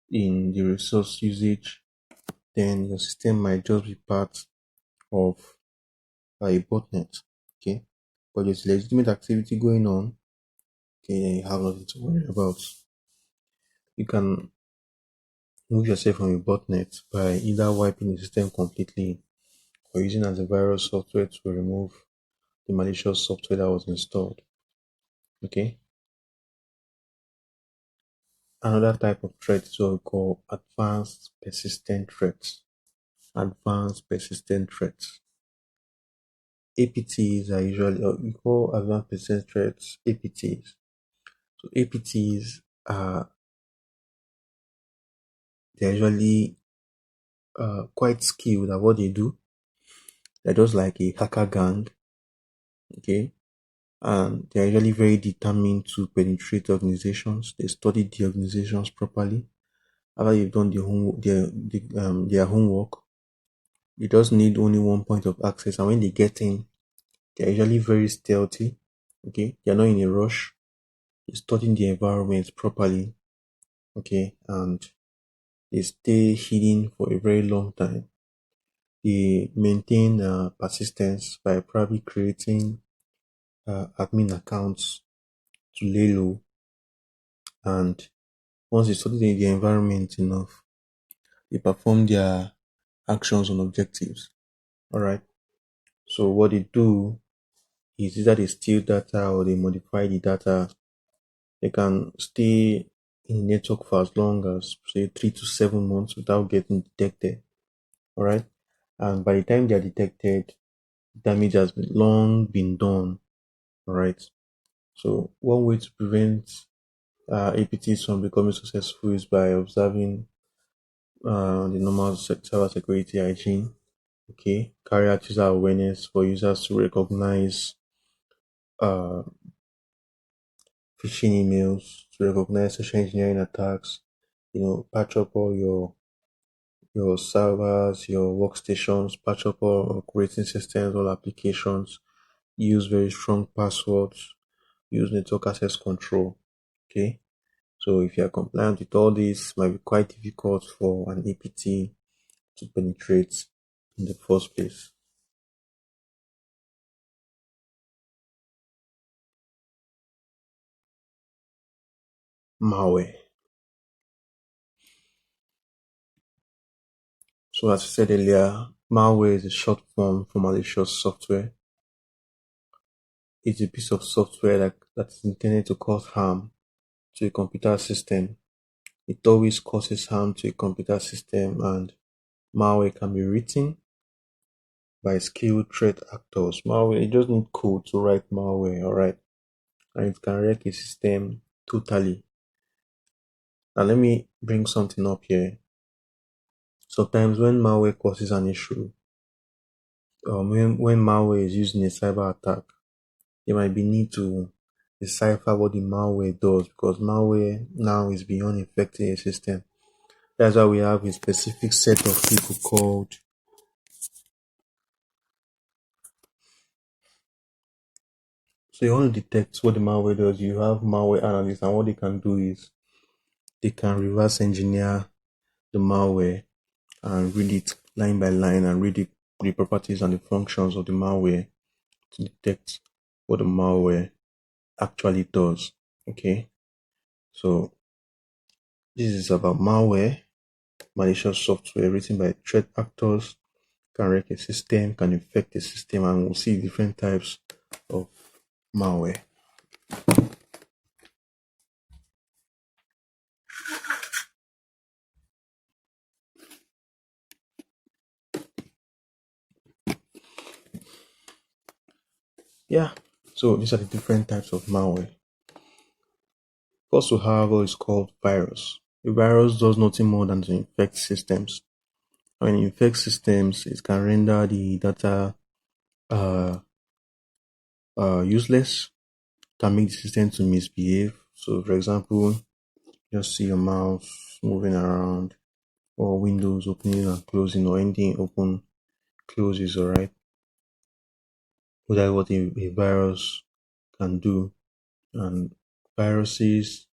in the resource usage, then your system might just be part of a botnet. Okay, but there's legitimate activity going on, Okay, you have nothing to worry about. You can remove yourself from a botnet by either wiping the system completely or using antivirus software to remove the malicious software that was installed. Okay. Another type of threat is what we call advanced persistent threats. Advanced persistent threats. APTs are usually, or we call advanced persistent threats APTs. So APTs are they're usually quite skilled at what they do. They're just like a hacker gang, okay? And they're usually very determined to penetrate organizations. They study the organizations properly. After you've done their homework, you just need only one point of access. And when they get in, they're usually very stealthy. Okay, they're not in a rush. They study the environment properly. Okay, and they stay hidden for a very long time. They maintain persistence by probably creating admin accounts to lay low, and once they study the environment enough, they perform their actions on objectives. All right. So what they do is either they steal data or they modify the data. They can stay in the network for as long as say 3 to 7 months without getting detected. All right. And by the time they are detected, damage has been long been done. All right. So one way to prevent APTs from becoming successful is by observing the normal cyber security hygiene. Okay, carry out user awareness for users to recognize uh, phishing emails, to recognize social engineering attacks. Patch up all your servers, your workstations, patch up all operating systems, all applications. Use very strong passwords. Use network access control. Okay, so if you are compliant with all this, it might be quite difficult for an APT to penetrate in the first place. Malware. So as I said earlier, malware is a short form for malicious software. It's a piece of software that is intended to cause harm to a computer system. It always causes harm to a computer system, and malware can be written by skilled threat actors. Malware, you just need code to write malware, alright? And it can wreck a system totally. Now let me bring something up here. Sometimes when malware causes an issue, when malware is used in a cyber attack, there might be need to decipher what the malware does because malware now is beyond infecting a system. That's why we have a specific set of people called. So you want to detect what the malware does. You have malware analysts, and what they can do is they can reverse engineer the malware and read it line by line and read the properties and the functions of the malware to detect what the malware actually does. Okay, so this is about malware, malicious software written by threat actors, can wreck a system, can infect a system, and we'll see different types of malware. Yeah, so these are the different types of malware. First, we have what is called virus. A virus does nothing more than to infect systems. When it infects systems, it can render the data uh, useless, can make the system to misbehave. So, for example, just see your mouse moving around, or windows opening and closing, or anything open closes, alright? So that's what a virus can do. And viruses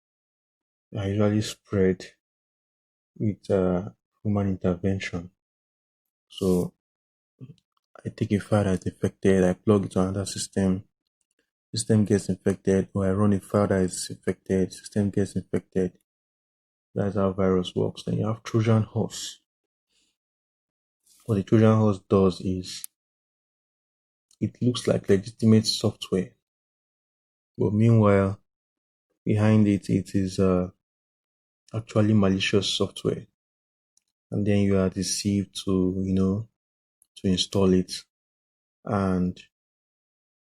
are usually spread with human intervention. So I take a file that's infected, I plug it to another system, system gets infected, or I run a file that is infected, system gets infected. That's how virus works. Then you have Trojan horse. What the Trojan horse does is it looks like legitimate software, but meanwhile, behind it, it is actually malicious software. And then you are deceived to, to install it. And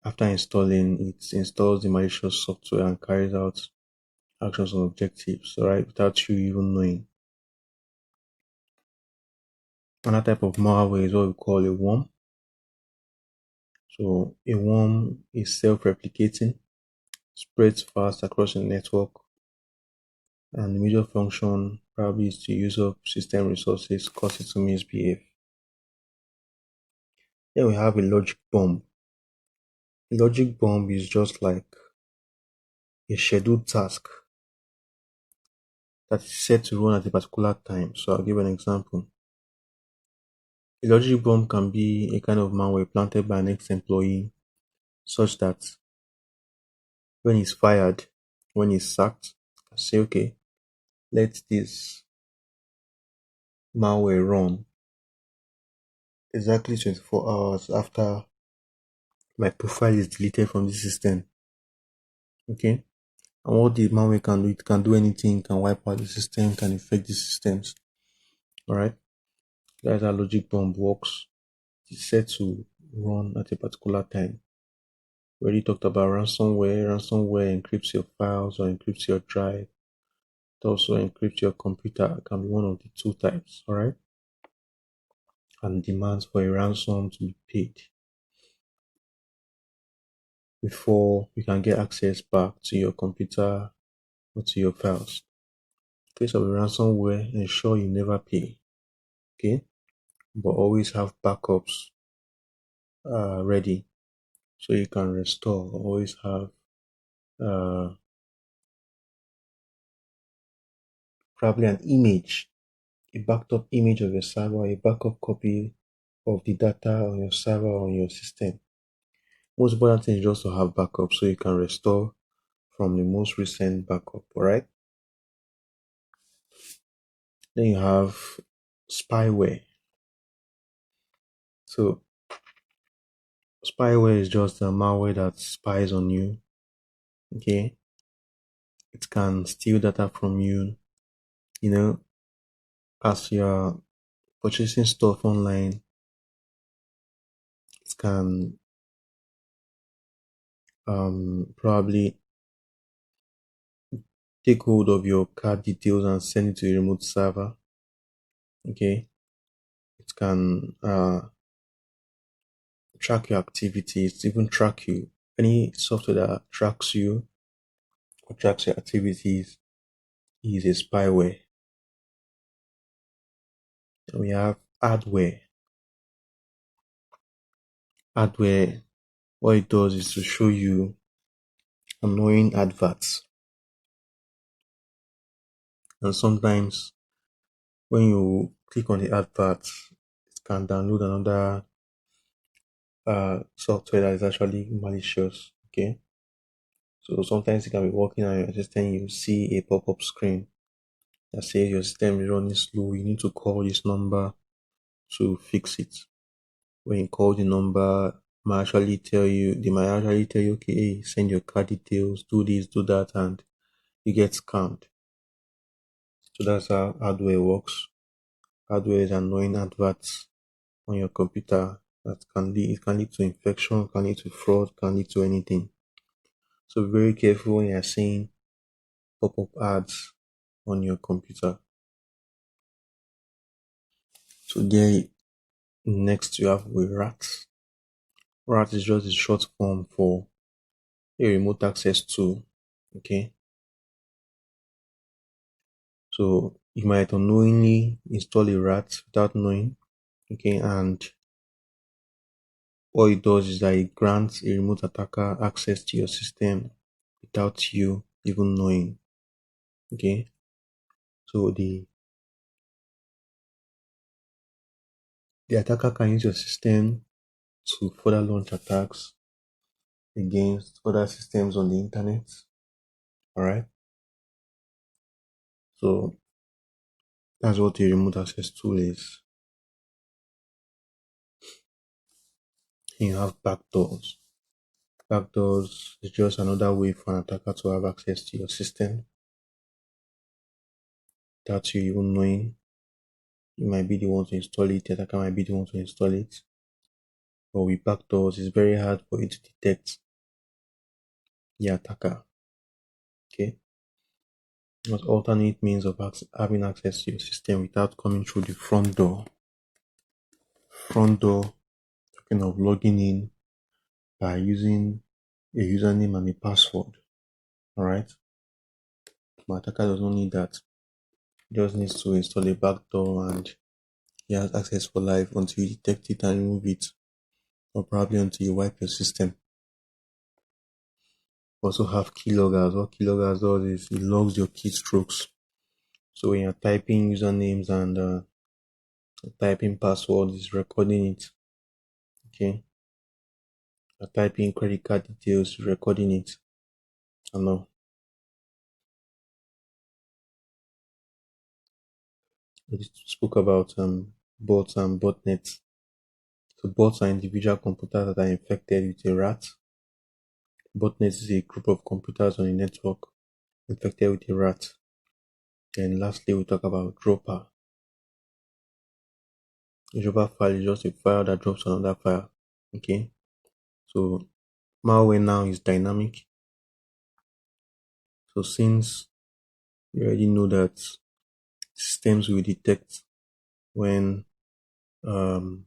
after installing, it installs the malicious software and carries out actions and objectives, right, without you even knowing. Another type of malware is what we call a worm. So a worm is self-replicating, spreads fast across the network, and the major function probably is to use up system resources, cause it to misbehave. Then we have a logic bomb. A logic bomb is just like a scheduled task that is set to run at a particular time. So I'll give an example. A logic bomb can be a kind of malware planted by an ex-employee such that when he's fired, when he's sacked, I say, okay, let this malware run exactly 24 hours after my profile is deleted from the system. Okay? And what the malware can do, it can do anything, can wipe out the system, can infect the systems. Alright? That's how logic bomb works. It's set to run at a particular time. We already talked about ransomware. Ransomware encrypts your files or encrypts your drive. It also encrypts your computer. It can be one of the two types, alright? And demands for a ransom to be paid before you can get access back to your computer or to your files. In case of a ransomware, ensure you never pay, okay? But always have backups ready so you can restore. Always have uh, probably an image, a backed up image of your server, a backup copy of the data on your server or on your system. Most important thing is just to have backup so you can restore from the most recent backup, alright? Then you have spyware. So spyware is just a malware that spies on you. Okay, it can steal data from you. You know, as you're purchasing stuff online, it can probably take hold of your card details and send it to a remote server. Okay, it can track your activities, even track you. Any software that tracks you or tracks your activities is a spyware. And we have hardware. Hardware, what it does is to show you annoying adverts. And sometimes when you click on the advert, it can download another software that is actually malicious. Okay, so sometimes you can be working on your system, you see a pop-up screen that says your system is running slow. You need to call this number to fix it. When you call the number, they might actually tell you, okay, hey, send your card details, do this, do that, and you get scammed. So that's how hardware works. Hardware is annoying adverts on your computer that can lead to infection, can lead to fraud, can lead to anything. So be very careful when you're seeing pop-up ads on your computer. So there next you have with RAT. RAT is just a short form for a remote access tool. Okay. So you might unknowingly install a RAT without knowing. Okay, and what it does is that it grants a remote attacker access to your system without you even knowing. Okay, so the attacker can use your system to further launch attacks. against other systems on the internet. All right. So that's what a remote access tool is. You have backdoors. Backdoors is just another way for an attacker to have access to your system without you even knowing. You might be the one to install it, the attacker might be the one to install it. But with backdoors, it's very hard for you to detect the attacker. Okay. There's alternate means of having access to your system without coming through the front door. Front door, talking of logging in by using a username and a password. Alright. But attacker does not need that. He just needs to install a backdoor and he has access for life until you detect it and remove it. Or probably until you wipe your system. Also have keyloggers. What keyloggers does is it logs your keystrokes. So when you're typing usernames and typing passwords, it's recording it. Okay. You're typing credit card details, recording it. I know. We spoke about bots and botnets. So bots are individual computers that are infected with a rat. Botnet is a group of computers on a network infected with a rat. Then lastly, we talk about dropper. A dropper file is just a file that drops another file. Okay. So malware now is dynamic. So since you already know that systems will detect when um,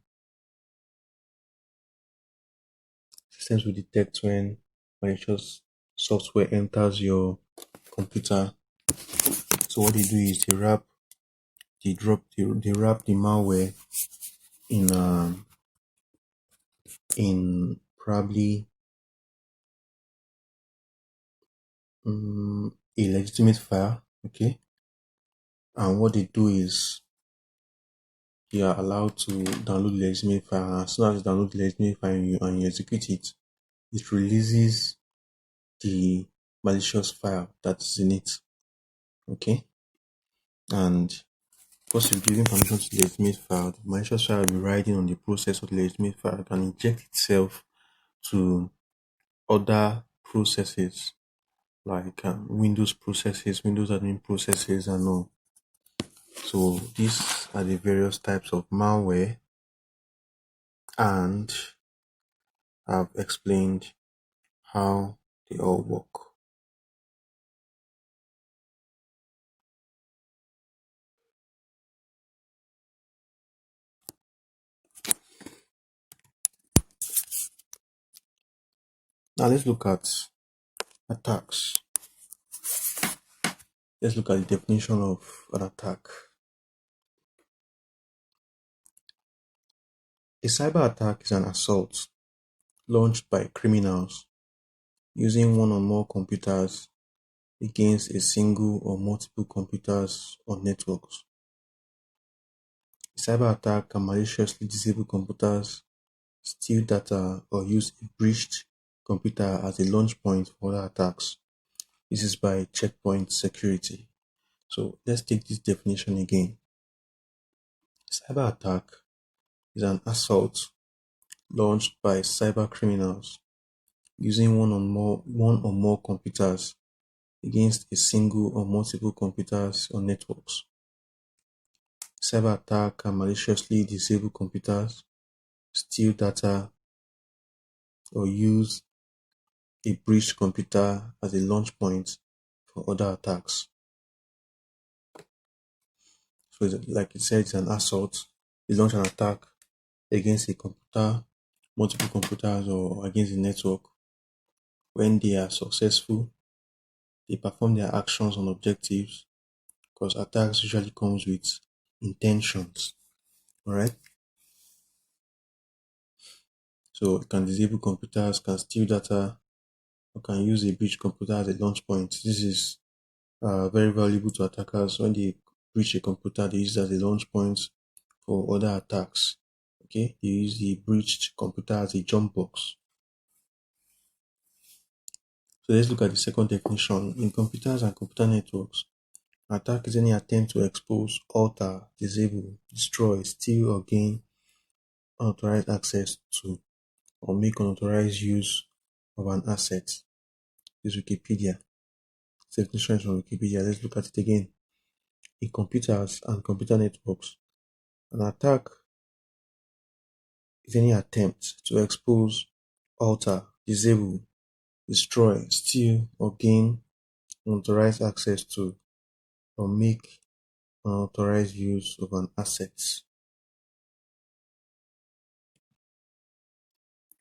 malicious software enters your computer. So what they do is they wrap the malware in probably a legitimate file. Okay. And what they do is you are allowed to download the legitimate file. And as soon as you download the legitimate file and you execute it, it releases the malicious file that is in it. Okay. And because you're giving permission to the legitimate file, the malicious file will be riding on the process of the legitimate file. It can inject itself to other processes like Windows processes, Windows admin processes, and all. So these are the various types of malware, and I've explained how they all work. Now let's look at attacks. Let's look at the definition of an attack. A cyber attack is an assault launched by criminals using one or more computers against a single or multiple computers or networks. A cyber attack can maliciously disable computers, steal data, or use a breached computer as a launch point for other attacks. This is by checkpoint security. So let's take this definition again. Cyber attack is an assault launched by cyber criminals using one or more computers against a single or multiple computers or networks. Cyber attack can maliciously disable computers, steal data, or use a breached computer as a launch point for other attacks. So, like it said, it's an assault. They launch an attack against a computer, multiple computers, or against a network. When they are successful, they perform their actions on objectives because attacks usually comes with intentions. Alright? So it can disable computers, can steal data, or can use a breach computer as a launch point. This is very valuable to attackers. When they breach a computer, they use it as a launch point for other attacks. Okay, they use the breached computer as a jump box. So let's look at the second definition. In computers and computer networks, attack is any attempt to expose, alter, disable, destroy, steal, or gain unauthorized access to or make unauthorized use of an asset. This is Wikipedia. Definition is from Wikipedia. Let's look at it again. In computers and computer networks, an attack is any attempt to expose, alter, disable, destroy, steal, or gain unauthorized access to or make unauthorized use of an asset.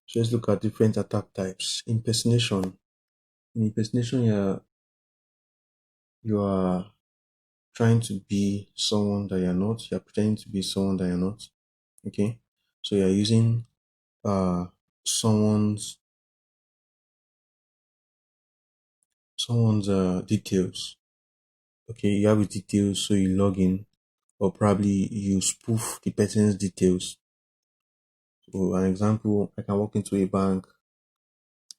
So let's look at different attack types. Impersonation. In impersonation, you are trying to be someone that you're not. You're pretending to be someone that you're not. Okay. So you're using uh someone's details. Okay, you have his details, so you log in, or probably you spoof the person's details. So an example, I can walk into a bank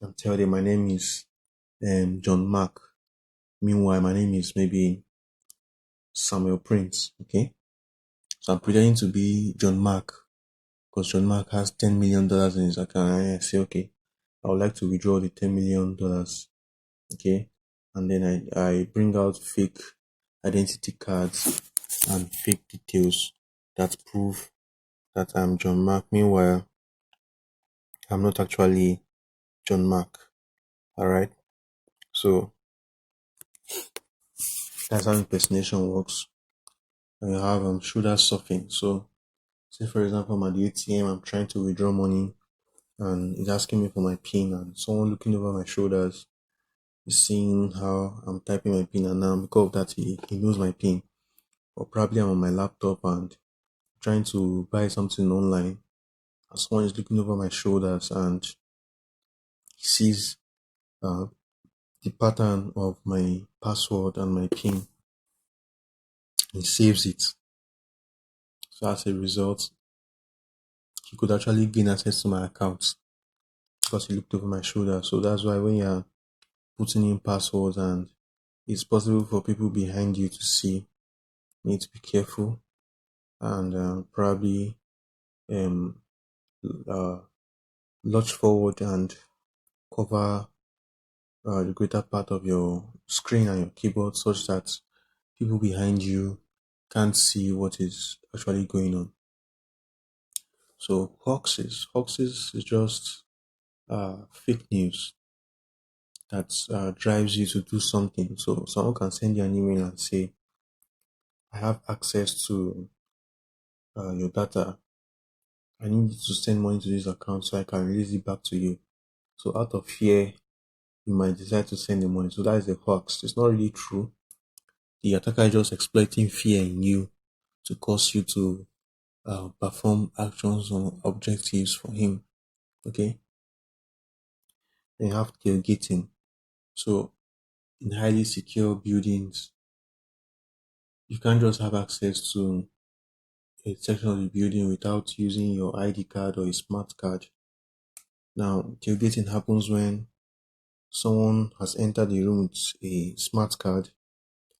and tell them my name is John Mark. Meanwhile, my name is maybe Samuel Prince. Okay, so I'm pretending to be John Mark because John Mark has $10 million in his account. And I say, okay, I would like to withdraw the $10 million. Okay, and then I bring out fake identity cards and fake details that prove that I'm John Mark. Meanwhile, I'm not actually John Mark. All right, so that's how impersonation works. And you have shoulder surfing. So say for example I'm at the ATM, I'm trying to withdraw money and it's asking me for my PIN, and someone looking over my shoulders is seeing how I'm typing my PIN, and now because of that he knows my PIN. Or probably I'm on my laptop and trying to buy something online and someone is looking over my shoulders and he sees uh, the pattern of my password and my PIN. He saves it. So as a result, he could actually gain access to my account because he looked over my shoulder. So that's why when you're putting in passwords and it's possible for people behind you to see, you need to be careful and probably um, uh, launch forward and cover the greater part of your screen and your keyboard such that people behind you can't see what is actually going on. So hoaxes is just fake news that drives you to do something. So someone can send you an email and say, "I have access to your data. I need you to send money to this account so I can release it back to you." So out of fear, you might decide to send the money. So that is a hoax. It's not really true. The attacker is just exploiting fear in you to cause you to perform actions or objectives for him. Okay, then you have tailgating. So in highly secure buildings, you can't just have access to a section of the building without using your ID card or a smart card. Now, tailgating happens when someone has entered the room with a smart card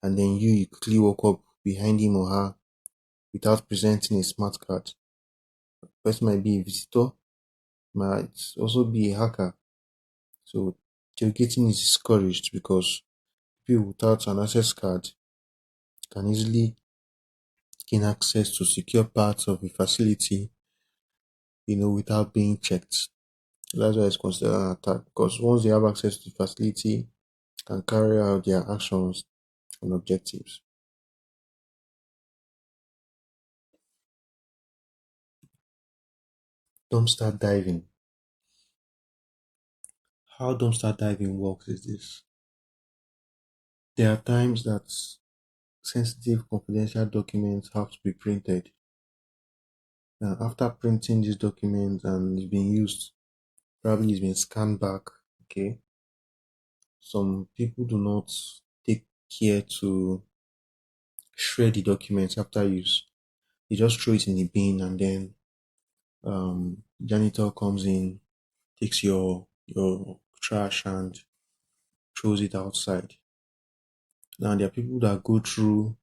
and then you quickly walk up behind him or her without presenting a smart card. The person might be a visitor, might also be a hacker. So tailgating is discouraged because people without an access card can easily gain access to secure parts of a facility, without being checked. That's why it's considered an attack because once they have access to the facility, can carry out their actions and objectives. Dumpster diving. How dumpster diving works is this. There are times that sensitive confidential documents have to be printed. And after printing these documents and it's been used, probably it's been scanned back. Okay. Some people do not take care to shred the documents after use. They just throw it in the bin and then janitor comes in, takes your trash and throws it outside. Now there are people that go through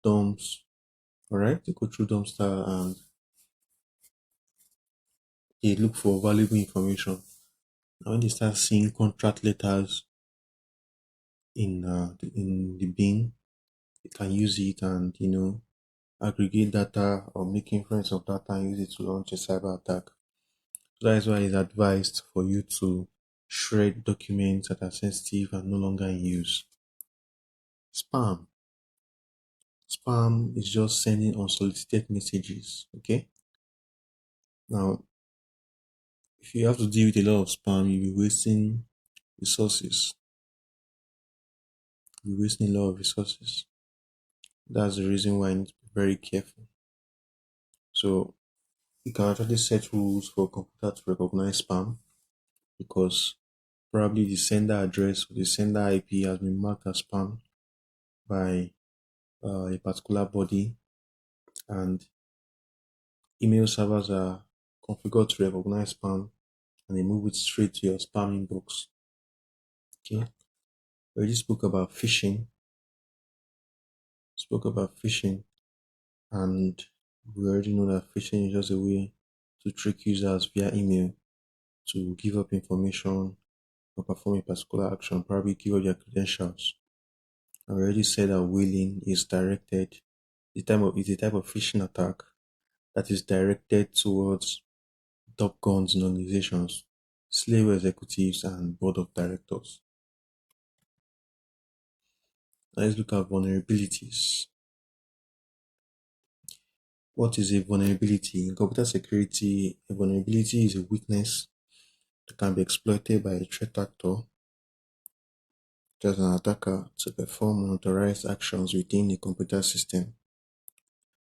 dumps, alright? They go through dumpster and they look for valuable information. And when they start seeing contract letters in the bin, they can use it and aggregate data or make inference of data and use it to launch a cyber attack. So that is why it's advised for you to shred documents that are sensitive and no longer in use. Spam. Spam is just sending unsolicited messages. Okay. Now, if you have to deal with a lot of spam, you'll be wasting resources. You'll be wasting a lot of resources. That's the reason why I need to be very careful. So you can actually set rules for a computer to recognize spam because probably the sender address or the sender IP has been marked as spam by a particular body, and email servers are configured to recognize spam and they move it straight to your spam inbox. Okay. We already spoke about phishing, and we already know that phishing is just a way to trick users via email to give up information or perform a particular action, probably give up their credentials. And we already said that whaling is directed, is a type of phishing attack that is directed towards top guns in organizations, slave executives, and board of directors. Now let's look at vulnerabilities. What is a vulnerability? In computer security, a vulnerability is a weakness that can be exploited by a threat actor, just an attacker, to perform unauthorized actions within a computer system.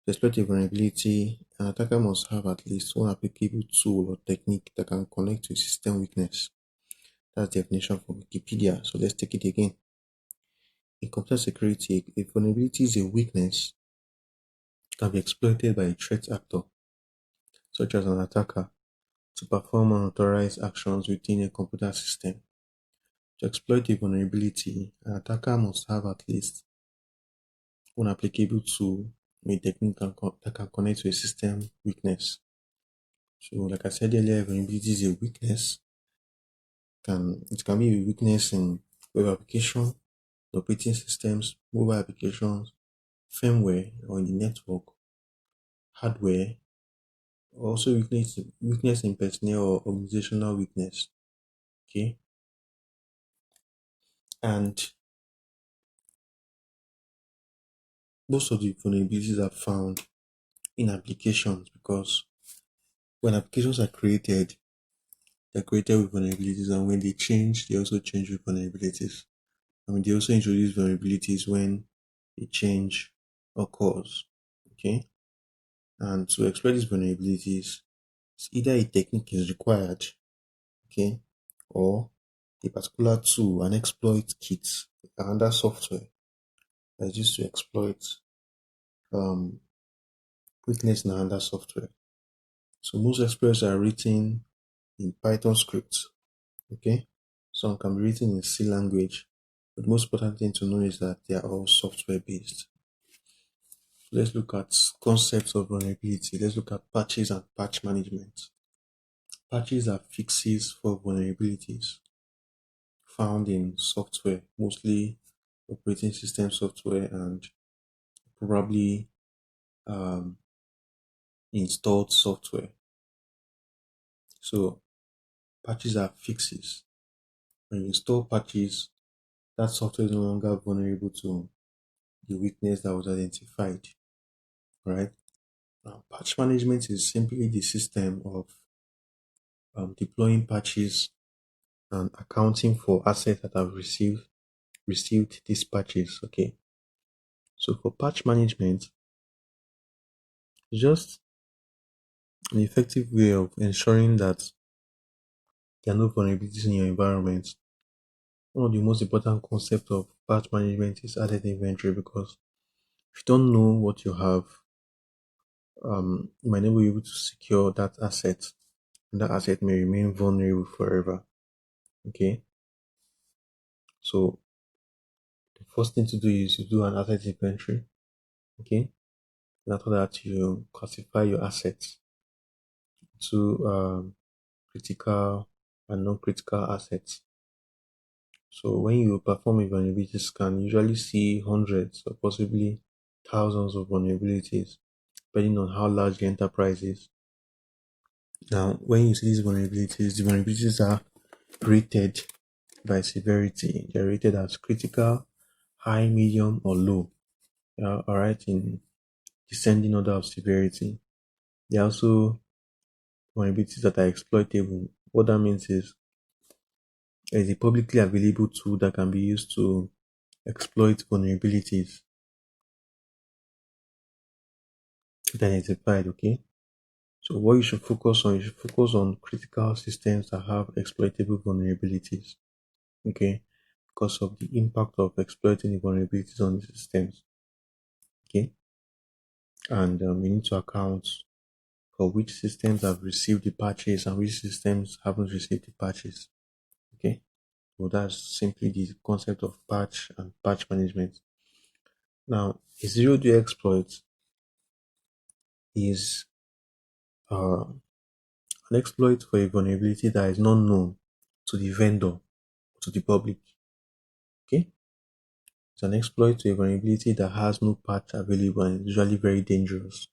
To exploit a vulnerability, an attacker must have at least one applicable tool or technique that can connect to a system weakness. That's the definition from Wikipedia. So let's take it again. In computer security, a vulnerability is a weakness that can be exploited by a threat actor, such as an attacker, to perform unauthorized actions within a computer system. To exploit a vulnerability, an attacker must have at least one applicable tool or a technique that can connect to a system weakness. So, like I said earlier, vulnerability is a weakness. It can be a weakness in web application, operating systems, mobile applications, firmware, or in the network, hardware, also weakness in personnel or organizational weakness. Okay, and most of the vulnerabilities are found in applications because when applications are created, they're created with vulnerabilities, and when they change, they also change with vulnerabilities. I mean, they also introduce vulnerabilities when a change occurs. Okay, and to exploit these vulnerabilities, it's either a technique is required, okay, or a particular tool, an exploit kit, another software that's used to exploit um, weakness in another software. So most exploits are written in Python scripts, okay? Some can be written in C language, but the most important thing to know is that they are all software based. So let's look at concepts of vulnerability. Let's look at patches and patch management. Patches are fixes for vulnerabilities found in software, mostly operating system software and probably um, installed software. So patches are fixes. When you install patches, that software is no longer vulnerable to the weakness that was identified. Right? Now, patch management is simply the system of deploying patches and accounting for assets that have received these patches. Okay. So for patch management, it's just an effective way of ensuring that there are no vulnerabilities in your environment. One of the most important concepts of patch management is added inventory because if you don't know what you have, you might not be able to secure that asset, and that asset may remain vulnerable forever. Okay, So the first thing to do is you do an asset inventory. Okay. And after that, you classify your assets to critical and non-critical assets. So when you perform a vulnerability scan, you usually see hundreds or possibly thousands of vulnerabilities, depending on how large the enterprise is. Now, when you see these vulnerabilities, the vulnerabilities are rated by severity. They're rated as critical, high, medium, or low. All right, in descending order of severity. There are also vulnerabilities that are exploitable. What that means is there is a publicly available tool that can be used to exploit vulnerabilities identified. Okay, so what you should focus on, you should focus on critical systems that have exploitable vulnerabilities. Okay, because of the impact of exploiting the vulnerabilities on the systems. Okay, and you need to account for which systems have received the patches and which systems haven't received the patches. Okay, so that's simply the concept of patch and patch management. Now, a zero-day exploit is an exploit for a vulnerability that is not known to the vendor, to the public. Okay, it's an exploit to a vulnerability that has no patch available and is usually very dangerous.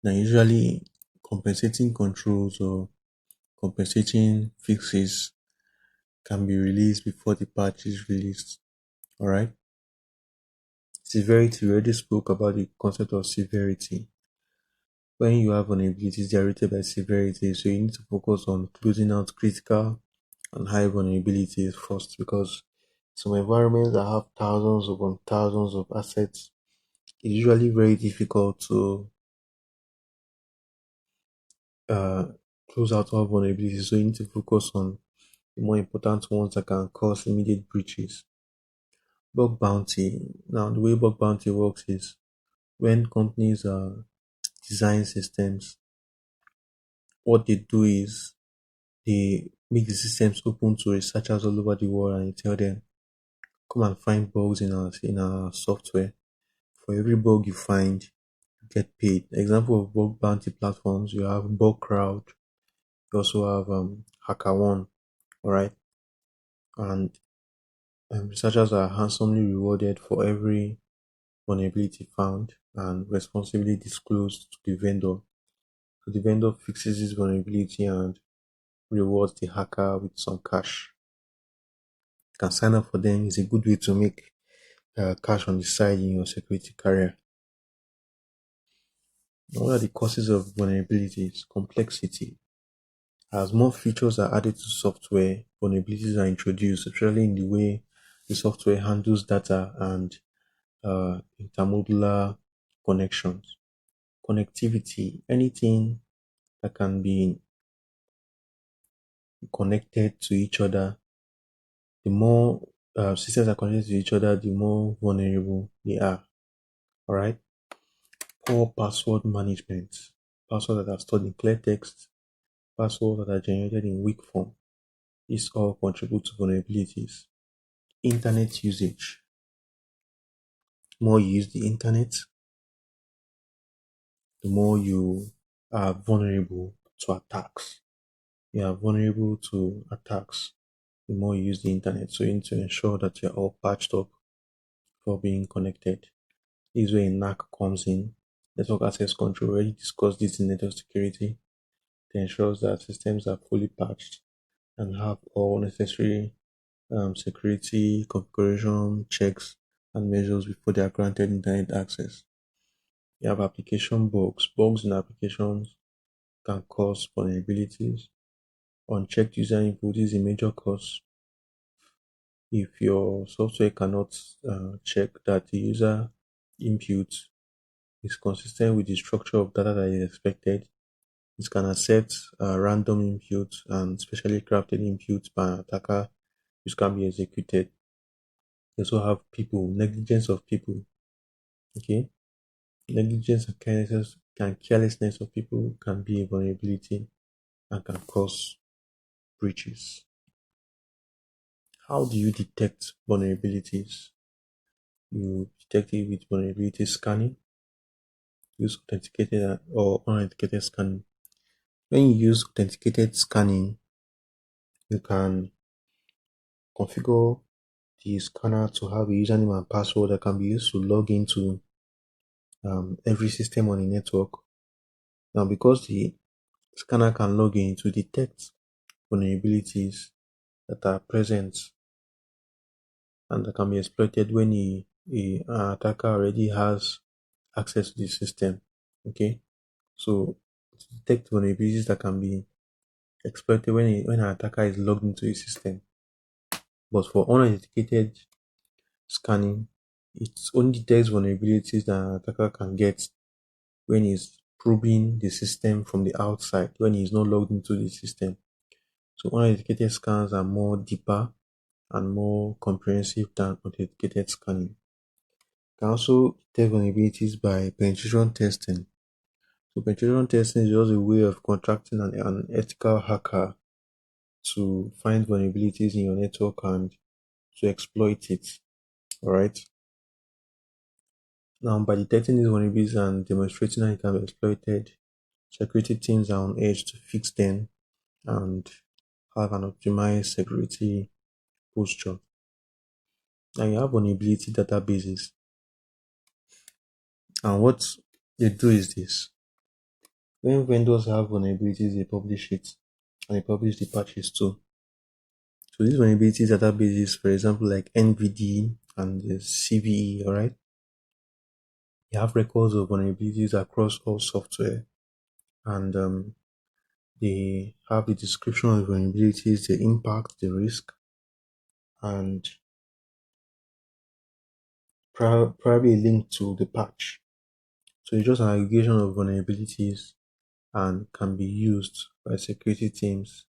Now, usually compensating controls or compensating fixes can be released before the patch is released. All right. Severity, we already spoke about the concept of severity. When you have vulnerabilities, they are rated by severity, so you need to focus on closing out critical and high vulnerabilities first because some environments that have thousands upon thousands of assets, it's usually very difficult to uh, close out all vulnerabilities. So you need to focus on the more important ones that can cause immediate breaches. Bug bounty. Now, the way bug bounty works is when companies design systems, what they do is they make the systems open to researchers all over the world and you tell them, come and find bugs in our software. For every bug you find, you get paid. Example of bug bounty platforms, you have Bug Crowd, you also have HackerOne, all right? And researchers are handsomely rewarded for every vulnerability found and responsibly disclosed to the vendor. So the vendor fixes this vulnerability and rewards the hacker with some cash. You can sign up for them. It's a good way to make cash on the side in your security career. What are the causes of vulnerabilities? Complexity. As more features are added to software, vulnerabilities are introduced, especially in the way the software handles data and intermodular connections. Connectivity. Anything that can be connected to each other, the more systems are connected to each other, the more vulnerable they are. All right. Poor password management. Passwords that are stored in clear text, passwords that are generated in weak form. These all contribute to vulnerabilities. Internet usage. The more you use the internet, the more you are vulnerable to attacks. You are vulnerable to attacks the more you use the internet. So you need to ensure that you're all patched up for being connected. This is where a NAC comes in. Network access control. We already discussed this in network security. It ensures that systems are fully patched and have all necessary security configuration checks and measures before they are granted internet access. You have application bugs. Bugs in applications can cause vulnerabilities. Unchecked user input is a major cause. If your software cannot check that the user input is consistent with the structure of data that is expected, it can accept random input and specially crafted input by an attacker which can be executed. You also have people, negligence of people. Okay, negligence and carelessness of people can be a vulnerability and can cause breaches. How do you detect vulnerabilities? You detect it with vulnerability scanning, use authenticated or unauthenticated scanning. When you use authenticated scanning, you can configure the scanner to have a username and password that can be used to log into every system on the network. Now, because the scanner can log in to detect vulnerabilities that are present and that can be exploited when an attacker already has access to the system. Okay, so to detect vulnerabilities that can be exploited when an attacker is logged into a system. But for unauthenticated scanning, it only detects vulnerabilities that an attacker can get when he's probing the system from the outside, when he's not logged into the system. So unauthenticated scans are more deeper and more comprehensive than authenticated scanning. You can also detect vulnerabilities by penetration testing. So penetration testing is just a way of contracting an ethical hacker to find vulnerabilities in your network and to exploit it. Alright. Now by detecting these vulnerabilities and demonstrating how it can be exploited, security teams are on edge to fix them and have an optimized security posture. And you have vulnerability databases. And what they do is this. When vendors have vulnerabilities, they publish it and they publish the patches too. So these vulnerabilities databases, for example, like NVD and the CVE, alright, they have records of vulnerabilities across all software and they have the description of vulnerabilities, the impact, the risk, and probably a link to the patch. So it's just an aggregation of vulnerabilities and can be used by security teams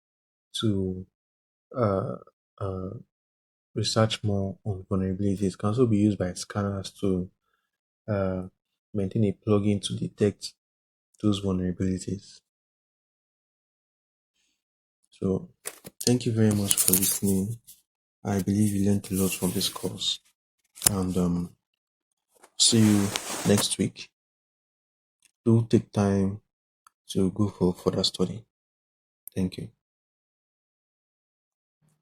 to uh, uh, research more on vulnerabilities. It can also be used by scanners to uh, maintain a plugin to detect those vulnerabilities. So, thank you very much for listening. I believe you learned a lot from this course, and see you next week. Do take time to go for further study. Thank you.